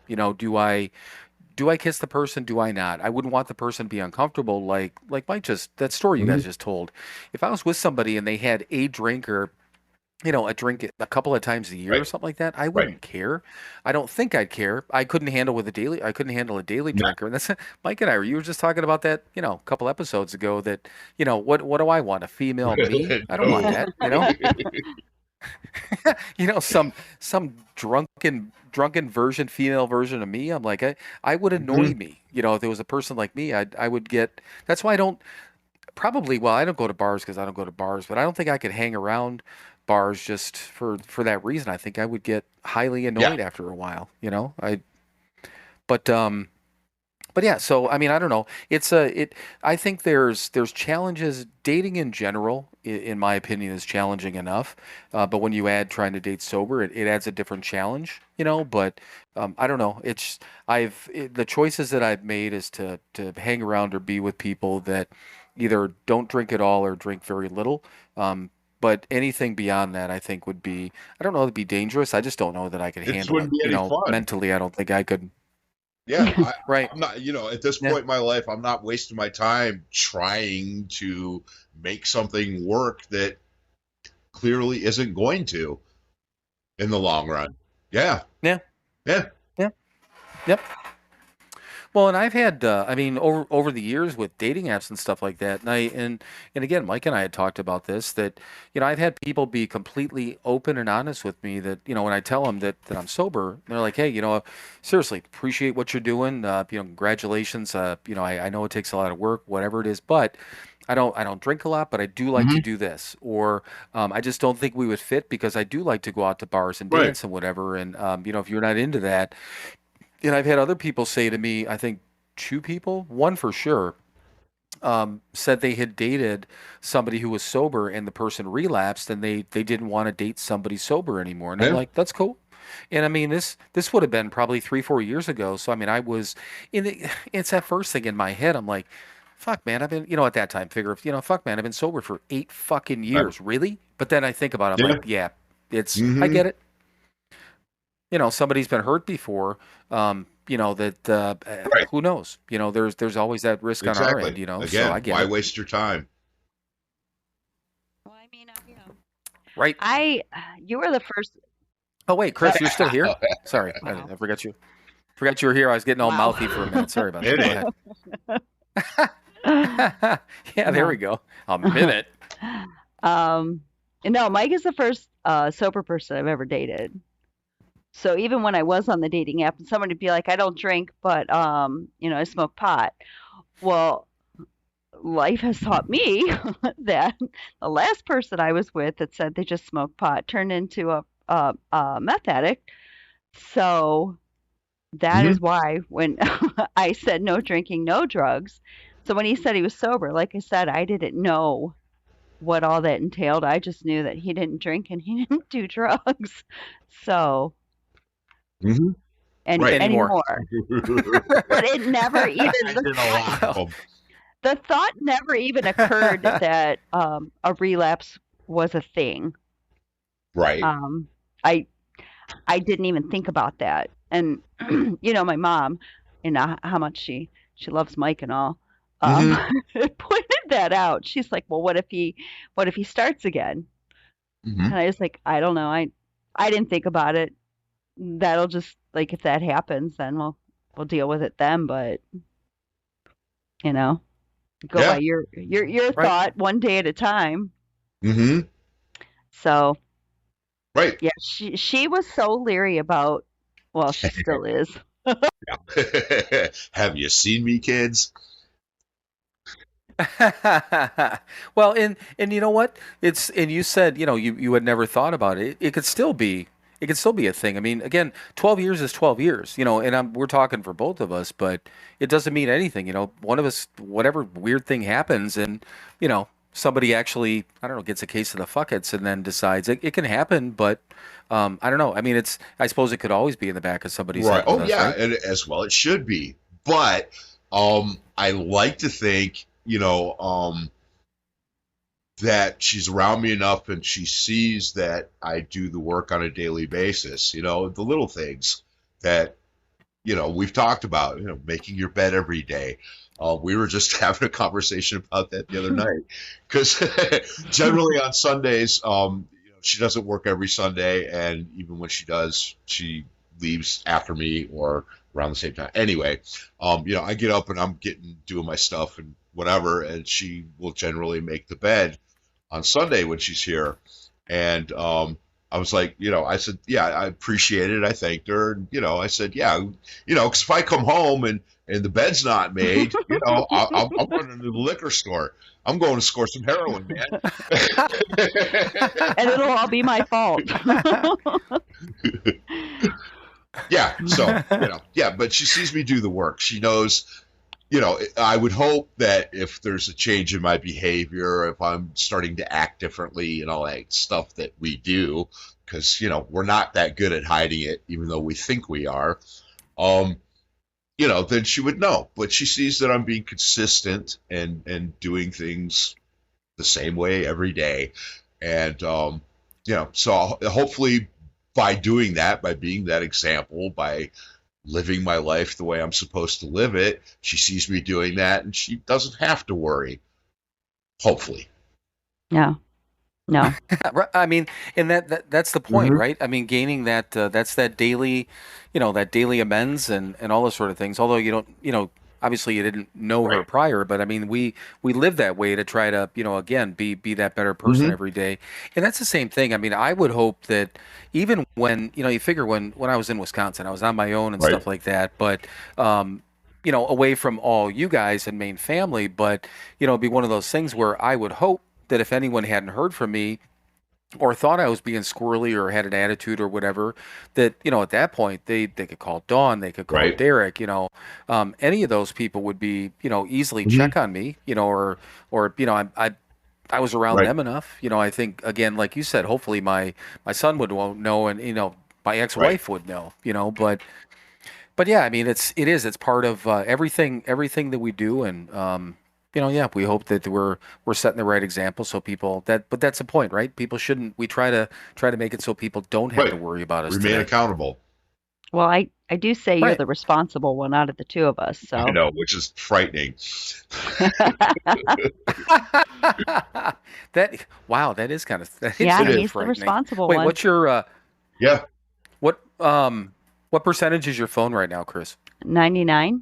Do I kiss the person? Do I not? I wouldn't want the person to be uncomfortable, like Mike just that story you guys just told. If I was with somebody and they had a drink or a drink a couple of times a year or Right. something like that, I Right. wouldn't care. I don't think I'd care. I couldn't handle a daily No. drinker. And that's Mike and you were just talking about that, a couple episodes ago that, what do I want? A female me? I don't want that, some drunken female version of me. I'm like, I would annoy me. If there was a person like me, I would get, that's why I don't I don't go to bars because I don't go to bars, but I don't think I could hang around bars just for that reason. I think I would get highly annoyed after a while, but yeah, so I mean, I don't know. I think there's challenges. Dating in general, in my opinion, is challenging enough. But when you add trying to date sober, it adds a different challenge, But I don't know. The choices that I've made is to hang around or be with people that either don't drink at all or drink very little. But anything beyond that, I think would be, I don't know, it'd be dangerous. I just don't know that I could It handle wouldn't it. be any fun. Mentally, I don't think I could. Yeah, Right. I'm not, at this Yeah. point in my life, I'm not wasting my time trying to make something work that clearly isn't going to in the long run. Yeah. Yeah. Yeah. Yeah. Yep. Well, and I've had, over the years with dating apps and stuff like that, and again, Mike and I had talked about this, that, I've had people be completely open and honest with me that, when I tell them that I'm sober, they're like, hey, seriously, appreciate what you're doing, congratulations, I know it takes a lot of work, whatever it is, but I don't drink a lot, but I do like to do this, or I just don't think we would fit because I do like to go out to bars and Right. dance and whatever, and if you're not into that. And I've had other people say to me, I think two people, one for sure, said they had dated somebody who was sober and the person relapsed and they didn't want to date somebody sober anymore. And I'm Yeah. like, that's cool. And I mean, this would have been probably 3-4 years ago. So I mean, it's that first thing in my head. I'm like, fuck, man, I've been, at that time, fuck, man, I've been sober for 8 fucking years. Really? But then I think about it, I'm Yeah. like, yeah, I Mhm. get it. Somebody's been hurt before. That Right. who knows? There's always that risk on our Exactly. end. Again, So I get why it. waste your time? Well, I mean, Right. you were the first. Oh wait, Chris, you're still here? Sorry, Wow. I forgot you. Forgot you were here. I was getting all Wow. mouthy for a minute. Sorry about that. Minute. Go ahead. Yeah, there we go. A minute. No, Mike is the first sober person I've ever dated. So even when I was on the dating app and somebody would be like, I don't drink, but I smoke pot. Well, life has taught me that the last person I was with that said they just smoked pot turned into a meth addict. So that is why when I said no drinking, no drugs. So when he said he was sober, like I said, I didn't know what all that entailed. I just knew that he didn't drink and he didn't do drugs. So Mhm. Right. Anymore. But it never even I did a lot of them. the thought never even occurred that a relapse was a thing. Right. I didn't even think about that. And my mom, how much she loves Mike and all, pointed that out. She's like, well, what if he starts again? Mhm. And I was like, I don't know. I didn't think about it. That'll just, like, if that happens, then we'll deal with it then. But go Yeah. by your thought one day at a time. Mm-hmm. So Right. yeah, she was so leery about. Well, she still is. Have you seen me, kids? Well, and you know what? You said, you had never thought about it. It could still be a thing. I mean, again, 12 years is 12 years, and we're talking for both of us, but it doesn't mean anything. One of us, whatever weird thing happens and, somebody actually, I don't know, gets a case of the fuckets and then decides it can happen, but I don't know. I mean, I suppose it could always be in the back of somebody's Right. head with Oh us, yeah, right? and as well it should be. But I like to think, that she's around me enough and she sees that I do the work on a daily basis, the little things that, we've talked about, making your bed every day. We were just having a conversation about that the other night because generally on Sundays, she doesn't work every Sunday. And even when she does, she leaves after me or around the same time. Anyway, I get up and I'm doing my stuff and whatever, and she will generally make the bed on Sunday when she's here. And I was like, I said, yeah, I appreciate it. I thanked her. And, I said, yeah, because if I come home and the bed's not made, I'm running to the liquor store. I'm going to score some heroin, man. And it'll all be my fault. Yeah. So, yeah, but she sees me do the work. She knows, I would hope that if there's a change in my behavior, if I'm starting to act differently and all that stuff that we do, because, we're not that good at hiding it, even though we think we are, then she would know. But she sees that I'm being consistent and doing things the same way every day. And, so hopefully by doing that, by being that example, by living my life the way I'm supposed to live it, she sees me doing that and she doesn't have to worry. Hopefully. No. I mean, and that's the point, right? I mean, gaining that that's that daily, that daily amends and all those sort of things. Although you don't, obviously you didn't know her prior, but I mean, we live that way to try to, again, be that better person every day. And that's the same thing. I mean, I would hope that even when, you figure when I was in Wisconsin, I was on my own and stuff like that, but, away from all you guys and main family, but, it'd be one of those things where I would hope that if anyone hadn't heard from me or thought I was being squirrely or had an attitude or whatever, that, at that point they could call Dawn, they could call Derek, any of those people would be, easily check on me, or I was around them enough, I think, again, like you said, hopefully my son would know and, my ex-wife would know, but yeah, I mean, it's part of everything that we do. And, we hope that we're setting the right example so people but that's the point, right? People shouldn't, we try to make it so people don't have to worry about us. Remain accountable. Well, I do say you're the responsible one out of the two of us. So I know, which is frightening. That is kind of, he's the responsible one. Wait, what's your, what percentage is your phone right now, Chris? 99.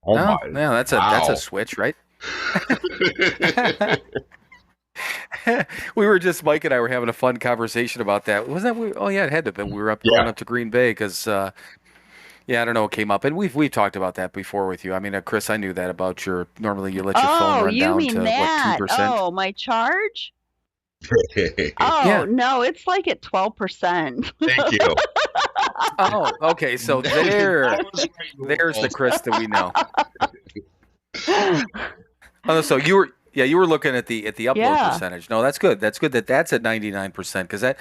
Oh my! Yeah, that's a switch, right? Mike and I were having a fun conversation about that. Was that? Oh yeah, it had to have been. We were going up to Green Bay because, I don't know, it came up, and we've talked about that before with you. I mean, Chris, I knew that about normally you let your phone run down to that? What, 2%? Oh, my charge? Oh no, it's like at 12%. Thank you. Oh, okay. So there's the Chris that we know. Oh, so you were looking at the upload percentage. No, that's good. That's good that's at 99% because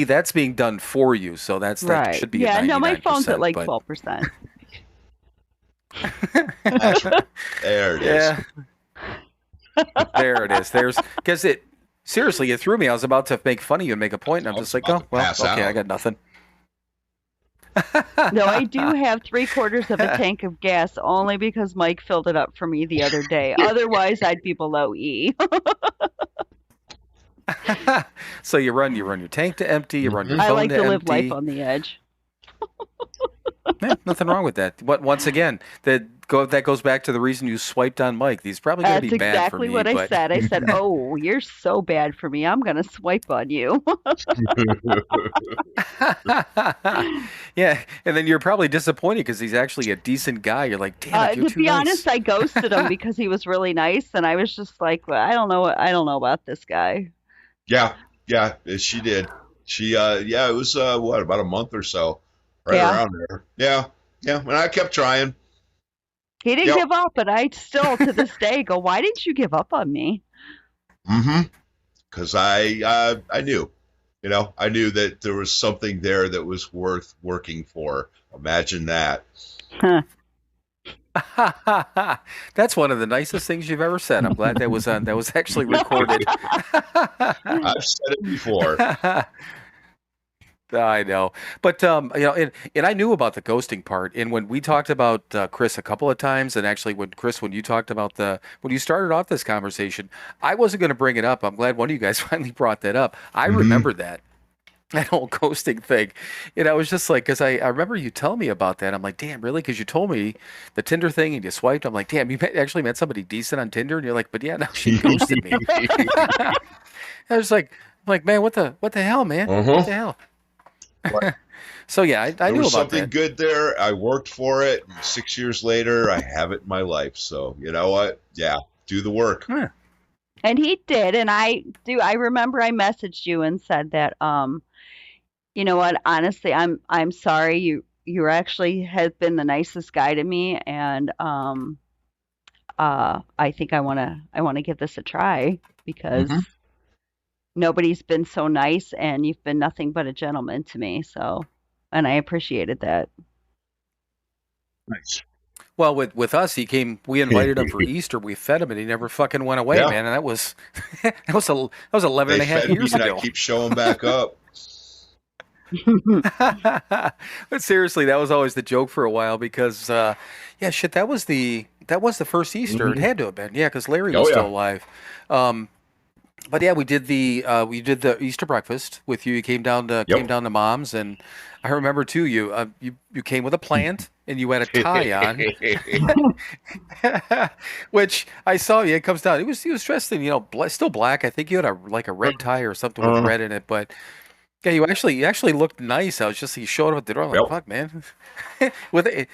that's being done for you. So that should be at 99%. No, my phone's at like 12%. There it is. Yeah. There it is. Because seriously, it threw me. I was about to make fun of you and make a point, and I'm just like, oh, well, okay, I got nothing. No, I do have 3/4 of a tank of gas only because Mike filled it up for me the other day. Otherwise, I'd be below E. So you run your tank to empty, you run your phone to empty. I like to live life on the edge. Yeah, nothing wrong with that. But once again, that goes back to the reason you swiped on Mike. These probably going to be bad for me. That's exactly what I said. I said, "Oh, you're so bad for me. I'm going to swipe on you." Yeah, and then you're probably disappointed because he's actually a decent guy. You're like, "Damn it, you're too nice." To be honest, I ghosted him because he was really nice, and I was just like, well, I don't know about this guy. Yeah, she did. She, it was about a month or so. Right around there. Yeah. And I kept trying. He didn't give up, but I still, to this day, go, why didn't you give up on me? Because I knew. I knew that there was something there that was worth working for. Imagine that. Huh. That's one of the nicest things you've ever said. I'm glad that was actually recorded. I've said it before. I know, but and I knew about the ghosting part. And when we talked about Chris a couple of times, and actually when you talked about when you started off this conversation, I wasn't going to bring it up. I'm glad one of you guys finally brought that up. I remember that whole ghosting thing. And I was just like, because I remember you telling me about that. I'm like, damn, really? Because you told me the Tinder thing and you swiped. I'm like, damn, actually met somebody decent on Tinder, and you're like, but yeah, now she ghosted me. I was like, man, what the hell, man? What the hell? So yeah, I There knew was about something that. good there. I worked for it. 6 years later, I have it in my life. So you know what? Yeah, do the work. Huh. And he did, and I remember I messaged you and said that, you know what, honestly, I'm sorry. You actually have been the nicest guy to me, and I think I wanna give this a try because nobody's been so nice, and you've been nothing but a gentleman to me. So, and I appreciated that. Nice. Well, with us, he came. We invited him for Easter. We fed him, and he never fucking went away, Yeah. man. And that was 11 and They a half fed me, years and ago. I keep showing back up. But seriously, that was always the joke for a while because, yeah, shit, that was the first Easter. It had to have been, yeah, because Larry was Oh, yeah. still alive. But yeah, we did the Easter breakfast with you. You came down to Mom's, and I remember too. You came with a plant, and you had a tie on, which I saw you. It comes down. He was dressed in still black. I think you had a red tie or something with red in it, but. Yeah, you actually looked nice. I was just you showed up at the door. I'm like, Yep. fuck, man, with a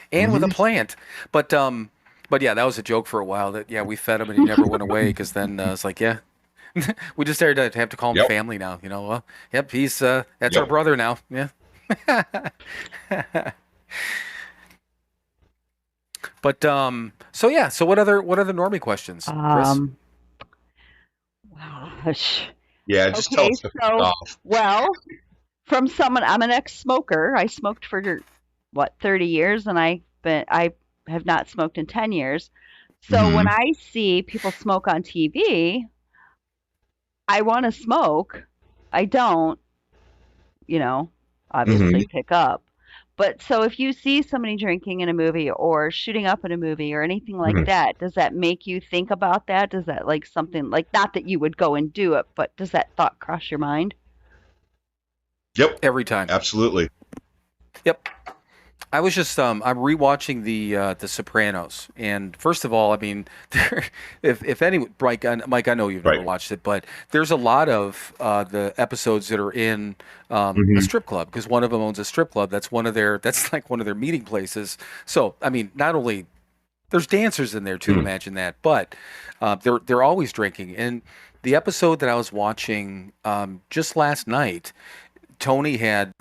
plant. But yeah, that was a joke for a while. That yeah, we fed him and he never went away because then it's like yeah, we just started to have to call him Yep. family now. Well, yep, he's that's our Yep. brother now. Yeah. But so yeah, so what other Normie questions, Chris? Gosh. Yeah, just Okay, tell us to fuck so off. well, from someone, I'm an ex-smoker. I smoked for 30 years, and I have not smoked in 10 years. So when I see people smoke on TV, I want to smoke. I don't, obviously pick up. But so if you see somebody drinking in a movie or shooting up in a movie or anything like that, does that make you think about that? Does that like something like not that you would go and do it, but does that thought cross your mind? Yep. Every time. Absolutely. Yep. I was just I'm rewatching the Sopranos, and first of all, I mean, if any Mike, I know you've never Right. watched it, but there's a lot of the episodes that are in a strip club because one of them owns a strip club. That's like one of their meeting places. So I mean, not only there's dancers in there too, imagine that, but they're always drinking. And the episode that I was watching just last night, Tony had.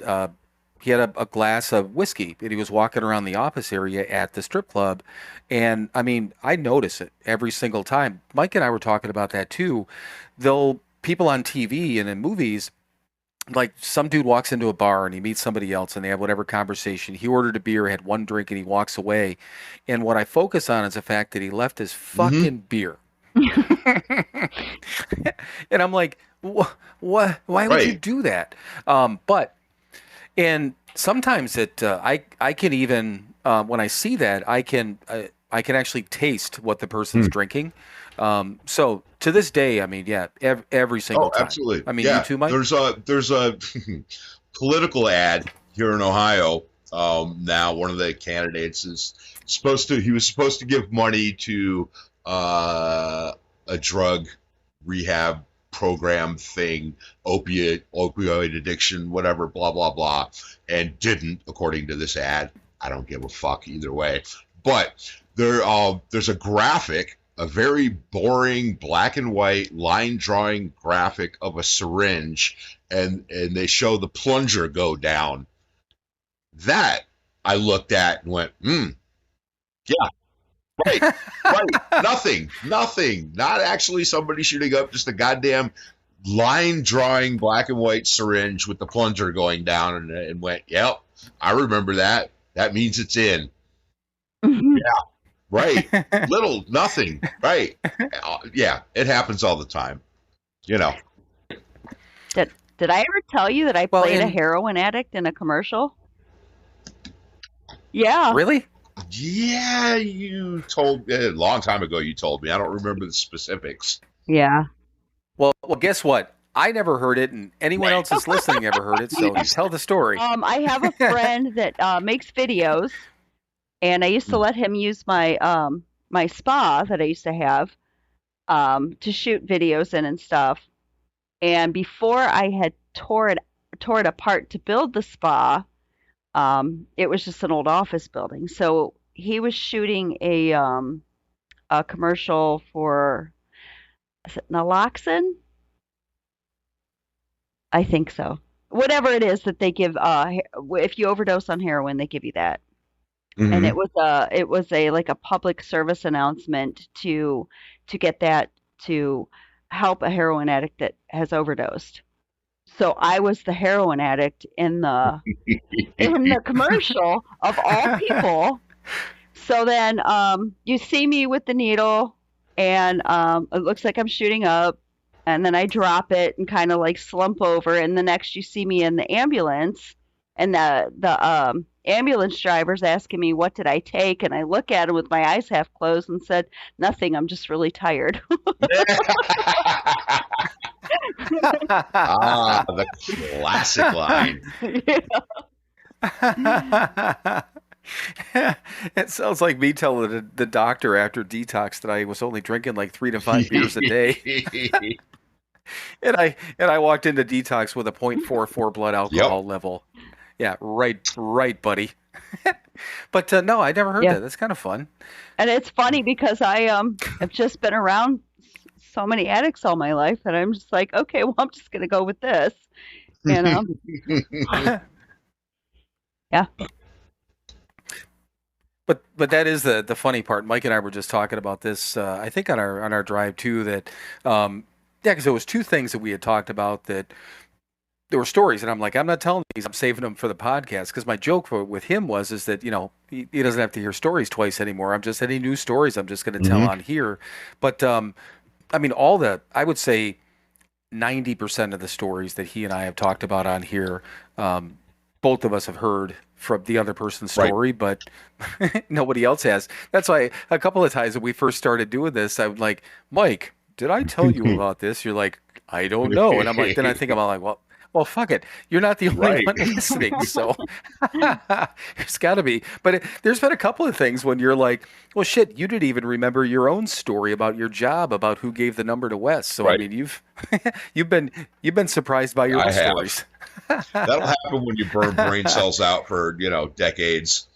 He had a glass of whiskey, and he was walking around the office area at the strip club. And I mean, I notice it every single time. Mike and I were talking about that too. People on TV and in movies, like some dude walks into a bar and he meets somebody else and they have whatever conversation. He ordered a beer, had one drink, and he walks away. And what I focus on is the fact that he left his fucking beer. And I'm like, what? Why would you Right. do that? And sometimes I can even when I see that I can actually taste what the person's drinking. So to this day, I mean, yeah, every single Oh, time. absolutely. I mean, yeah. you too, Mike. There's a political ad here in Ohio. Now one of the candidates is he was supposed to give money to a drug rehab program thing, opioid addiction, whatever, blah, blah, blah, and didn't, according to this ad. I don't give a fuck either way. But there's a graphic, a very boring black and white line drawing graphic of a syringe, and they show the plunger go down. That I looked at and went, yeah. Right. Nothing. Not actually somebody shooting up, just a goddamn line drawing black and white syringe with the plunger going down, and went, yep, I remember that. That means it's in. Right. Little, nothing. Right. Yeah, it happens all the time. You know. Did I ever tell you that I Well, played a and heroin addict in a commercial? Yeah. really? Yeah, you told a long time ago. You told me. I don't remember the specifics. Yeah. Well, guess what? I never heard it, and anyone else that's listening ever heard it. So tell the story. I have a friend that makes videos, and I used to let him use my spa that I used to have to shoot videos in and stuff. And before I had tore it apart to build the spa, it was just an old office building. So he was shooting a commercial for, is it naloxone? I think so. Whatever it is that they give, if you overdose on heroin, they give you that. And Mm-hmm. it was a like a public service announcement to get that to help a heroin addict that has overdosed. So I was the heroin addict in the commercial of all people. So then you see me with the needle, and it looks like I'm shooting up, and then I drop it and kind of like slump over, and the next you see me in the ambulance, and the ambulance driver's asking me what did I take, and I look at him with my eyes half closed and said, "Nothing. I'm just really tired." The classic line. It sounds like me telling the doctor after detox that I was only drinking like 3 to 5 beers a day, and I walked into detox with a .44 blood alcohol level. Yeah, right, buddy. But no, I never heard Yeah. that. That's kind of fun. And it's funny because I have just been around so many addicts all my life that I'm just like, okay, well, I'm just gonna go with this, you know. Yeah. But that is the funny part. Mike and I were just talking about this. I think on our drive too. That yeah, because there was two things that we had talked about that there were stories, and I'm like, I'm not telling these. I'm saving them for the podcast because my joke with him is that he doesn't have to hear stories twice anymore. I'm just any new stories I'm just going to tell on here. But I mean, I would say 90% of the stories that he and I have talked about on here, both of us have heard from the other person's story, but nobody else has. That's why a couple of times when we first started doing this, I'm like, Mike, did I tell you about this? You're like, I don't know. And I'm like, then I think about like, well, fuck it. You're not the only one listening, so there's got to be. But there's been a couple of things when you're like, well, shit, you didn't even remember your own story about your job, about who gave the number to Wes. So I mean, you've been surprised by your own stories. That'll happen when you burn brain cells out for decades.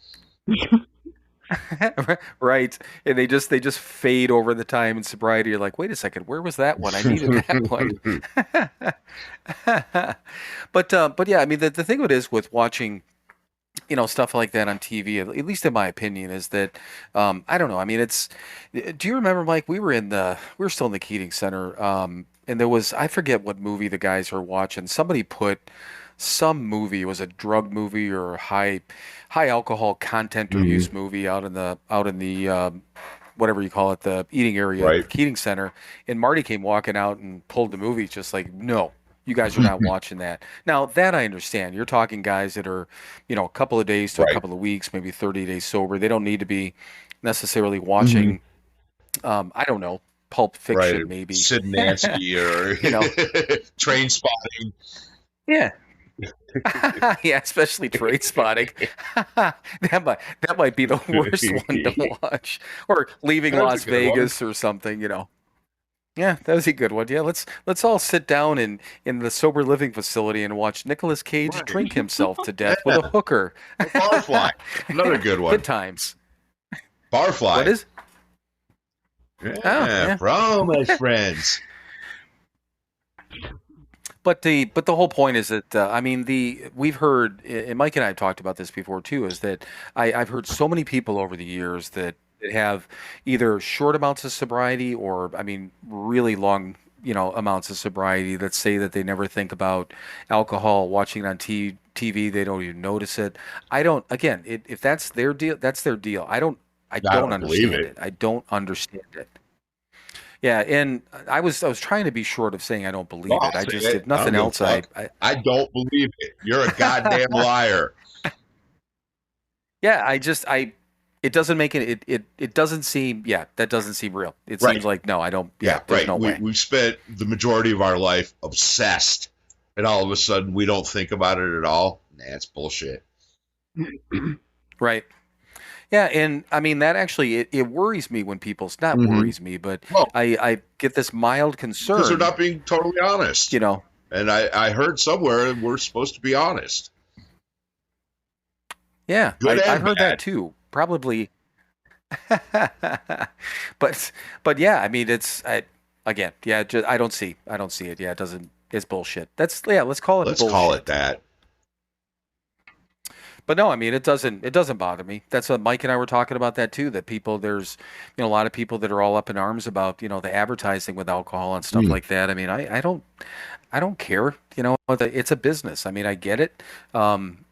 Right, and they just fade over the time in sobriety. You're like, wait a second, where was that one? I needed that one. But yeah, I mean, the thing with it is with watching, stuff like that on TV, at least in my opinion, is that I don't know. I mean, do you remember, Mike? We were still in the Keating Center, and there was, I forget what movie the guys were watching. Somebody put some movie, it was a drug movie or high alcohol content or use movie out in the whatever you call it, the eating area at the Keating Center, and Marty came walking out and pulled the movie, just like, no, you guys are not watching that. Now that I understand, you're talking guys that are, a couple of days to a couple of weeks, maybe 30 days sober. They don't need to be necessarily watching, I don't know, Pulp Fiction, maybe Sid and Nancy or Train Spotting. Yeah. Yeah, especially Train Spotting. that might be the worst one to watch. Or Leaving Las Vegas or something, Yeah, that was a good one. Yeah, let's all sit down in the sober living facility and watch Nicolas Cage drink himself to death with a hooker. Barfly, another good one. Good times. Barfly. What is? Yeah, for all my friends. But the whole point is that I mean we've heard, and Mike and I have talked about this before too, is that I've heard so many people over the years that have either short amounts of sobriety or I mean really long amounts of sobriety that say that they never think about alcohol, watching it on TV, they don't even notice it. I don't. Again, if that's their deal, that's their deal. I I don't don't believe understand it. it. I don't understand it. Yeah, and I was trying to be short of saying I don't No, believe I'll it. I say just, it. if I don't nothing give a else, fuck. I don't believe it. You're a goddamn liar. yeah, it doesn't make it doesn't seem, yeah, that doesn't seem real. It seems Right. like, no, I don't, yeah, Yeah, there's right. no way. We've spent the majority of our life obsessed, and all of a sudden we don't think about it at all. Nah, it's bullshit. Right. Yeah, and I mean that actually it worries me when people's not Mm-hmm. worries me, but Well, I get this mild because they're concern, not being totally honest. you know. And I heard somewhere we're supposed to be honest. Yeah, Good I've and heard that bad. too. Probably. But yeah, I mean again, yeah, I don't see it. Yeah, it doesn't, it's bullshit. That's, yeah, let's call it Let's call it bullshit. that. But no, I mean it doesn't bother me. That's what Mike and I were talking about that too. That people, there's, a lot of people that are all up in arms about, the advertising with alcohol and stuff Mm. like that. I mean, I don't care. It's a business. I mean, I get it.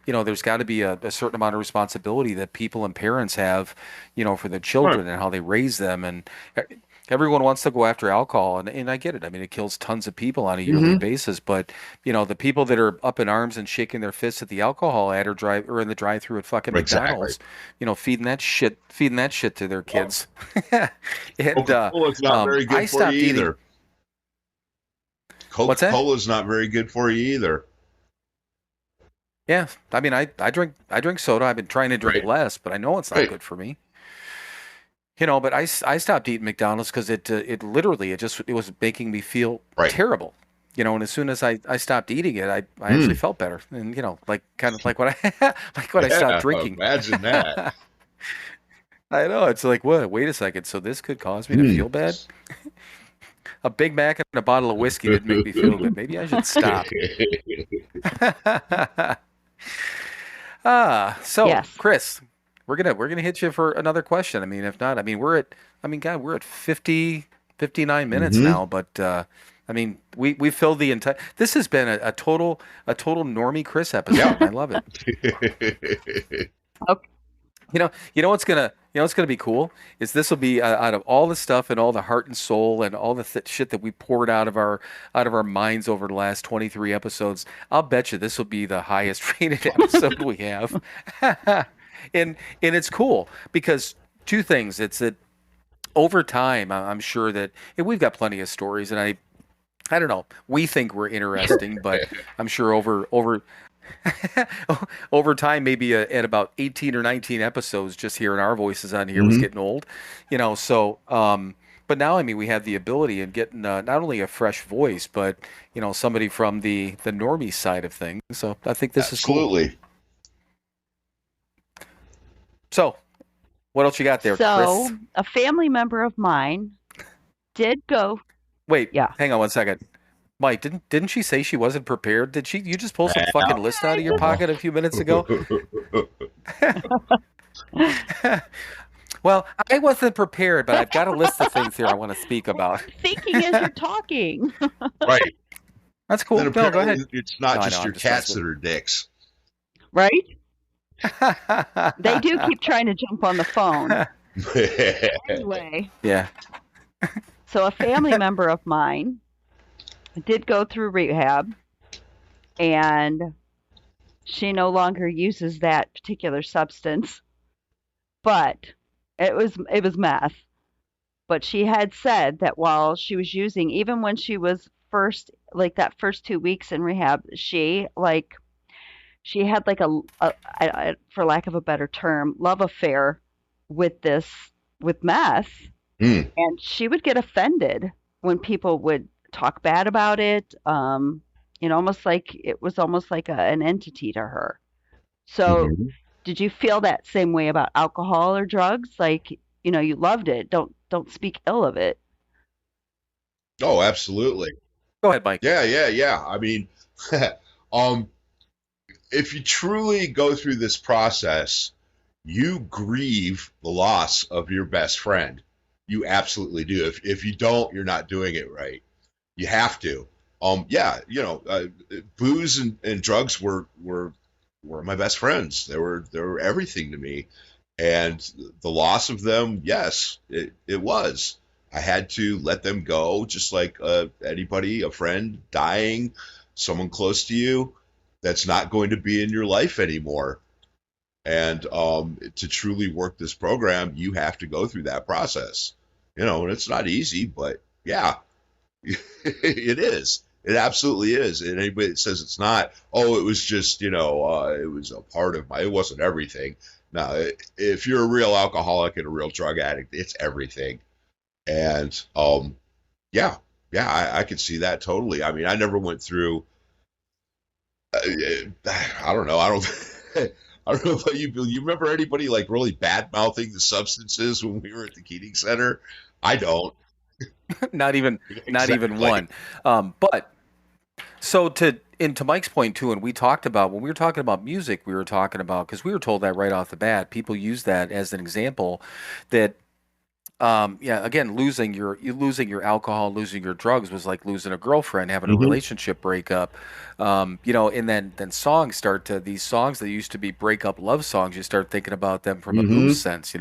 There's got to be a certain amount of responsibility that people and parents have, for their Right. children and how they raise them. And everyone wants to go after alcohol, and I get it. I mean, it kills tons of people on a yearly Mm-hmm. basis. But the people that are up in arms and shaking their fists at the alcohol ad or in the drive-through at fucking Exactly. McDonald's, feeding that shit to their Well, kids. And Coca-Cola's not very I good for stopped you eating. either. What's that? Coca-Cola's not very good for you either. Yeah, I mean, I drink soda. I've been trying to drink Right. less, but I know it's not Right. good for me. But I stopped eating McDonald's because it literally it was making me feel Right. terrible. And as soon as I stopped eating it, I actually felt better, and like kind of like what I like when I stopped Yeah, drinking. imagine that. I know, it's like, what? Wait a second. So this could cause me to Hmm. feel bad? A Big Mac and a bottle of whiskey didn't make me feel good. Maybe I should stop. So Yes. Chris, we're gonna hit you for another question. I mean, if not, I mean God, we're at 59 minutes Mhm. now, but I mean, we filled the entire. This has been a total Normie Chris episode. Yeah. And I love it. Okay. What's gonna be cool is this will be out of all the stuff and all the heart and soul and all the shit that we poured out of our minds over the last 23 episodes. I'll bet you this will be the highest rated episode we have. and it's cool because two things. It's that over time, I'm sure that, and we've got plenty of stories, and I don't know. We think we're interesting, but I'm sure over time, maybe at about 18 or 19 episodes, just hearing our voices on here was Mhm. getting old, So, but now, I mean, we have the ability and getting not only a fresh voice, but somebody from the normie side of things. So I think this is cool. Absolutely. So, what else you got there, So, Chris? a family member of mine did go. Wait, Yeah. hang on one second. Mike, didn't she say she wasn't prepared? Did you just pull some fucking list out of your pocket a few minutes ago? Well, I wasn't prepared, but I've got a list of things here I want to speak about. Thinking as you're talking. Right. That's cool. Then No, go ahead. apparently it's not No, I just know, your I'm just cats messing that are dicks. Right? They do keep trying to jump on the phone. Anyway, Yeah. so a family member of mine did go through rehab, and she no longer uses that particular substance, but it was meth. But she had said that while she was using, even when she was first, like that first 2 weeks in rehab, she had like for lack of a better term, love affair with meth, Mm. and she would get offended when people would talk bad about it. Almost like it was almost like an entity to her. So, Mhm. did you feel that same way about alcohol or drugs? Like, you loved it. Don't speak ill of it. Oh, absolutely. Go ahead, Mike. Yeah. I mean, um, if you truly go through this process, you grieve the loss of your best friend. You absolutely do. If you don't, you're not doing it right. You have to. Yeah, booze and drugs were my best friends. They were everything to me. And the loss of them, yes, it was. I had to let them go, just like anybody, a friend dying, someone close to you that's not going to be in your life anymore. And to truly work this program, you have to go through that process. And it's not easy, but yeah, it is. It absolutely is. And anybody that says it's not, oh, it was just, it was a part of it wasn't everything. Now, if you're a real alcoholic and a real drug addict, it's everything. And yeah, I could see that totally. I mean, I never went through. I don't know. I don't. I don't know about you, Bill. You remember anybody like really bad mouthing the substances when we were at the Keating Center? I don't. Not even one. But so to Mike's point too, and we talked about when we were talking about music, we were talking about because we were told that right off the bat. People use that as an example that again, losing your alcohol, losing your drugs was like losing a girlfriend, having a relationship breakup. And then songs start to these songs that used to be breakup love songs. You start thinking about them from a blues sense,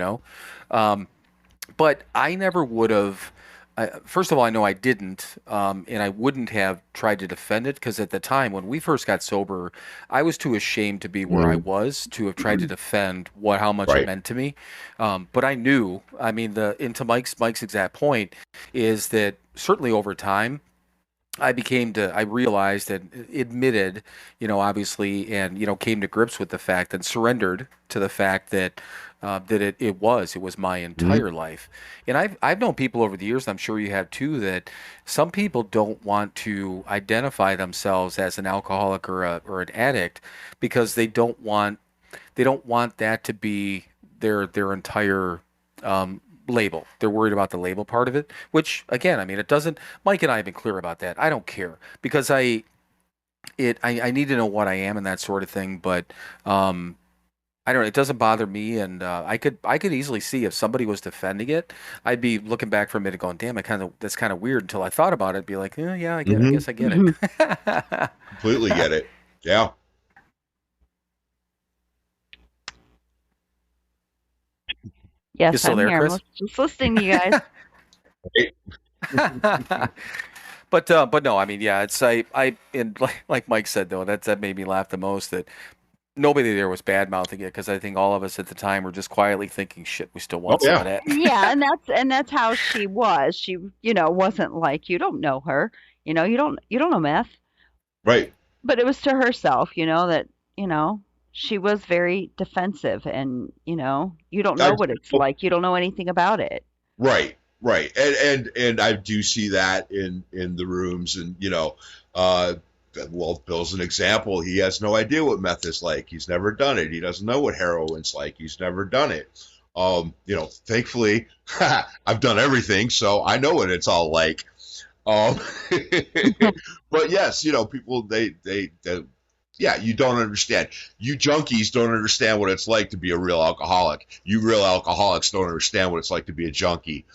But I never would have. First of all, I know I didn't, and I wouldn't have tried to defend it because at the time when we first got sober, I was too ashamed to be where I was to have tried to defend how much it meant to me. But I knew. I mean, into Mike's exact point is that certainly over time, I realized and admitted, obviously, and came to grips with the fact and surrendered to the fact that it was my entire life. And I've known people over the years, and I'm sure you have too, that some people don't want to identify themselves as an alcoholic or an addict because they don't want that to be their entire label. They're worried about the label part of it, which again, I mean, it doesn't. Mike and I have been clear about that. I don't care because I need to know what I am and that sort of thing. But I don't know. It doesn't bother me, and I could easily see if somebody was defending it, I'd be looking back for a minute, going, "Damn, that's kind of weird." Until I thought about it, be like, "Yeah, I get it. I guess I get it." Completely get it. Yeah. Yes, You still I'm there, here. Chris? I'm just listening to you guys. But no, I mean, yeah, it's and like Mike said though, that made me laugh the most that nobody there was bad mouthing it because I think all of us at the time were just quietly thinking, shit, we still want some of that. Yeah, and that's how she was. She, wasn't like you don't know her. You don't know Meth. Right. But it was to herself, that, she was very defensive and, you don't know what it's like. You don't know anything about it. Right. And I do see that in the rooms and, well, Bill's an example. He has no idea what meth is like. He's never done it. He doesn't know what heroin's like. He's never done it. Thankfully, I've done everything, so I know what it's all like. But yes, people, they you don't understand. You junkies don't understand what it's like to be a real alcoholic. You real alcoholics don't understand what it's like to be a junkie.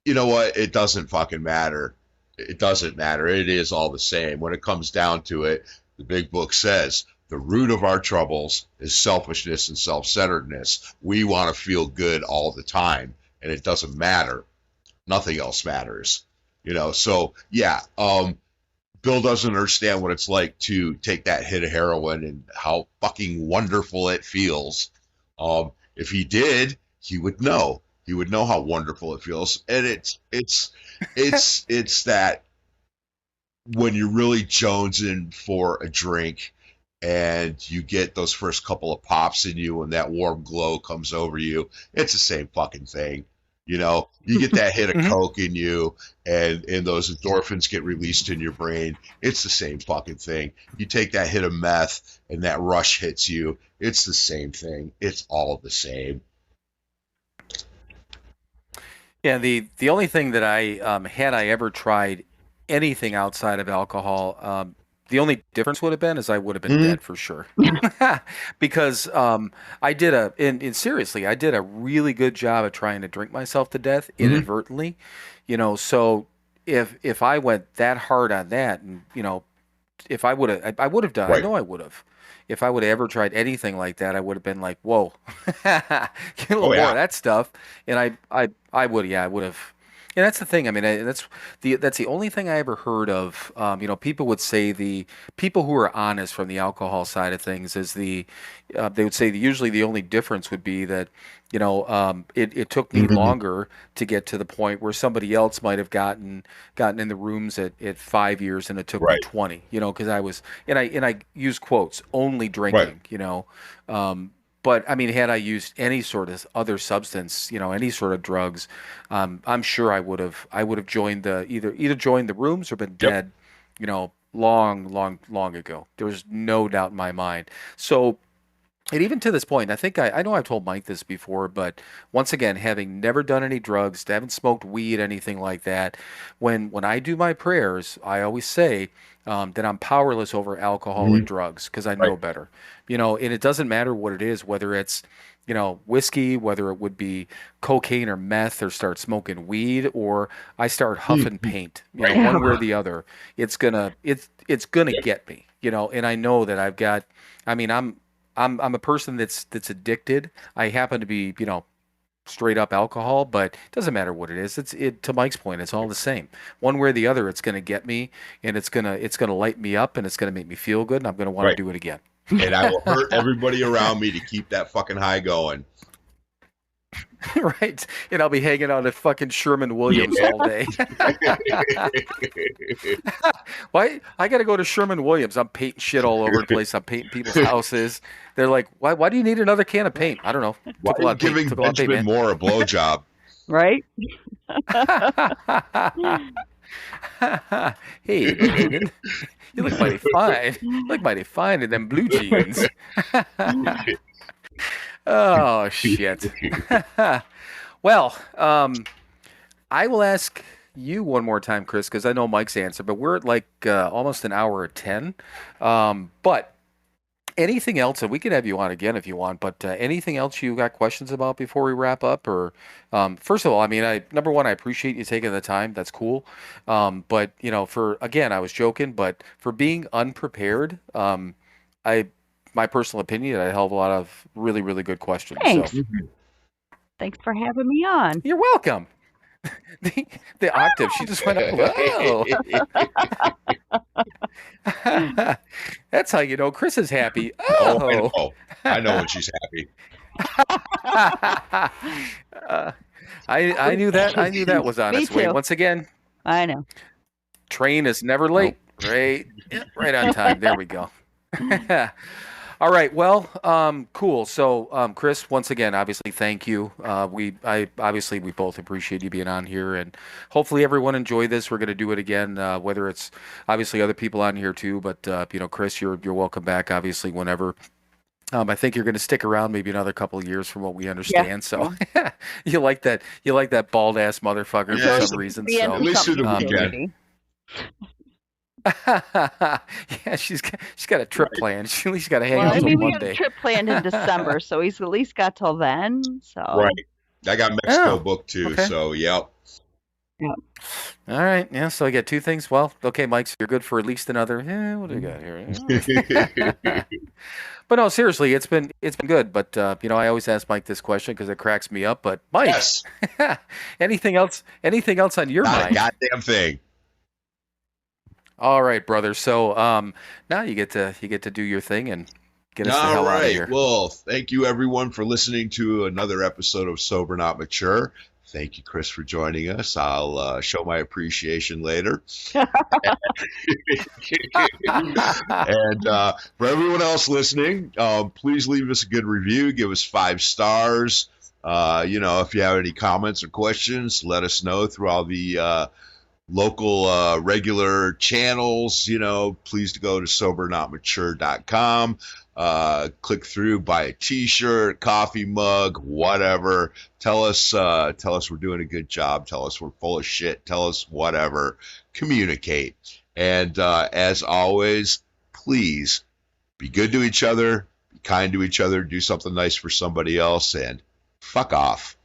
You know what? It doesn't fucking matter. It doesn't matter. It is all the same. When it comes down to it, the big book says the root of our troubles is selfishness and self-centeredness. We want to feel good all the time, and it doesn't matter. Nothing else matters. So yeah, Bill doesn't understand what it's like to take that hit of heroin and how fucking wonderful it feels. If he did, he would know. He would know how wonderful it feels. And it's that when you're really jonesing for a drink and you get those first couple of pops in you and that warm glow comes over you, it's the same fucking thing. You get that hit of coke in you and those endorphins get released in your brain. It's the same fucking thing. You take that hit of meth and that rush hits you. It's the same thing. It's all the same. Yeah, the only thing that I had I ever tried anything outside of alcohol, the only difference would have been is I would have been dead for sure. Because I did seriously, I did a really good job of trying to drink myself to death inadvertently. So if I went that hard on that and if I would have done, Right. I know I would have. if I would have ever tried anything like that, I would have been like, whoa, get a little Oh more yeah. of that stuff. And I would, yeah, I would have. And that's the thing. I mean, that's the only thing I ever heard of. People would say the people who are honest from the alcohol side of things is they would say usually the only difference would be that, it took me Mhm. longer to get to the point where somebody else might have gotten in the rooms at 5 years and it took me Right. 20, because I was, and I use quotes, only Right. drinking, but I mean, had I used any sort of other substance, any sort of drugs, I'm sure I would have joined either joined the rooms or been Yep. dead, long, long, long ago. There's no doubt in my mind. So, and even to this point, I think I know I've told Mike this before, but once again, having never done any drugs, haven't smoked weed, anything like that, when I do my prayers, I always say that I'm powerless over alcohol and Mhm. drugs because I Right. know better. And it doesn't matter what it is, whether it's whiskey, whether it would be cocaine or meth, or start smoking weed, or I start huffing Mhm. paint. Right. One way or the other, it's gonna Yep. get me. And I know that I've got. I mean, I'm a person that's addicted. I happen to be, straight up alcohol, but it doesn't matter what it is. To Mike's point, it's all the same. One way or the other, it's going to get me, and it's gonna light me up, and it's going to make me feel good, and I'm going to want to Right. do it again. And I will hurt everybody around me to keep that fucking high going. Right? And I'll be hanging out at fucking Sherman Williams Yeah. all day. Why I got to go to Sherman Williams? I'm painting shit all over the place. I'm painting people's houses. They're like, "Why do you need another can of paint?" I don't know. Why Took a are lot you of paint. giving Took a lot of paint, Benjamin man. Moore a blowjob? Right? Hey, Benjamin, you look mighty fine. You look mighty fine in them blue jeans. Oh shit. Well, I will ask you one more time, Chris, because I know Mike's answer, but we're at like almost an hour at 10. But anything else, and we can have you on again if you want, but anything else you got questions about before we wrap up? Or first of all, I mean, number one, I appreciate you taking the time. That's cool. But again, I was joking, but for being unprepared, I my personal opinion, I held a lot of really, really good questions. Thanks. So Thanks for having me on. you're welcome. The octave, she just went up. Oh. That's how you know Chris is happy. Oh, I Oh. know. I know when she's happy. I knew that. I knew that was on Me its way. too. Once again, I know. train is never late. Right, right on time. There we go. All right. Well, cool. So, Chris, once again, obviously, thank you. We both appreciate you being on here, and hopefully everyone enjoyed this. We're going to do it again, whether it's obviously other people on here too. But Chris, you're welcome back. Obviously, whenever. I think you're going to stick around maybe another couple of years, from what we understand. So, you like that bald ass motherfucker Yeah, for some reason. Be So, At least through the something weekend. maybe. yeah, she's got a trip planned. She's got to hang Well, out I till mean, we have a Monday. trip planned in December, so he's at least got till then. So Right. I got Mexico Oh, booked too, okay. so yep. All right, yeah. So I get two things. Well, okay, Mike, so you're good for at least another. What do we got here? But no, seriously, it's been good. But I always ask Mike this question because it cracks me up. But Mike, Yes. anything else? Anything else on your Not a mind? goddamn thing. All right, brother. So now you get to do your thing and get us the All hell out of right. here. Well, thank you everyone for listening to another episode of Sober Not Mature. Thank you, Chris, for joining us. I'll show my appreciation later. And for everyone else listening, please leave us a good review. Give us 5 stars. If you have any comments or questions, let us know through all the local regular channels. Please go to SoberNotMature.com. Click through, buy a t-shirt, coffee mug, whatever. Tell us we're doing a good job. Tell us we're full of shit. Tell us whatever. Communicate. And as always, please be good to each other, be kind to each other, do something nice for somebody else, and fuck off.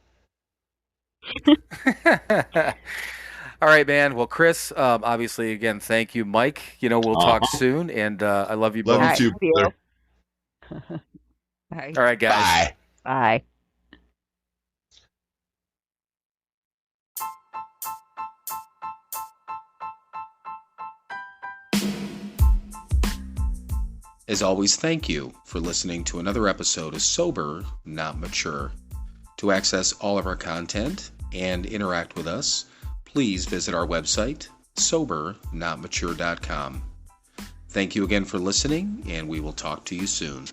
All right, man. Well, Chris, obviously, again, thank you, Mike. We'll talk soon, and I love you both. Love you Alright, too, love you. brother. All right. All right, guys. Bye. Bye. As always, thank you for listening to another episode of Sober, Not Mature. To access all of our content and interact with us, please visit our website, SoberNotMature.com. Thank you again for listening, and we will talk to you soon.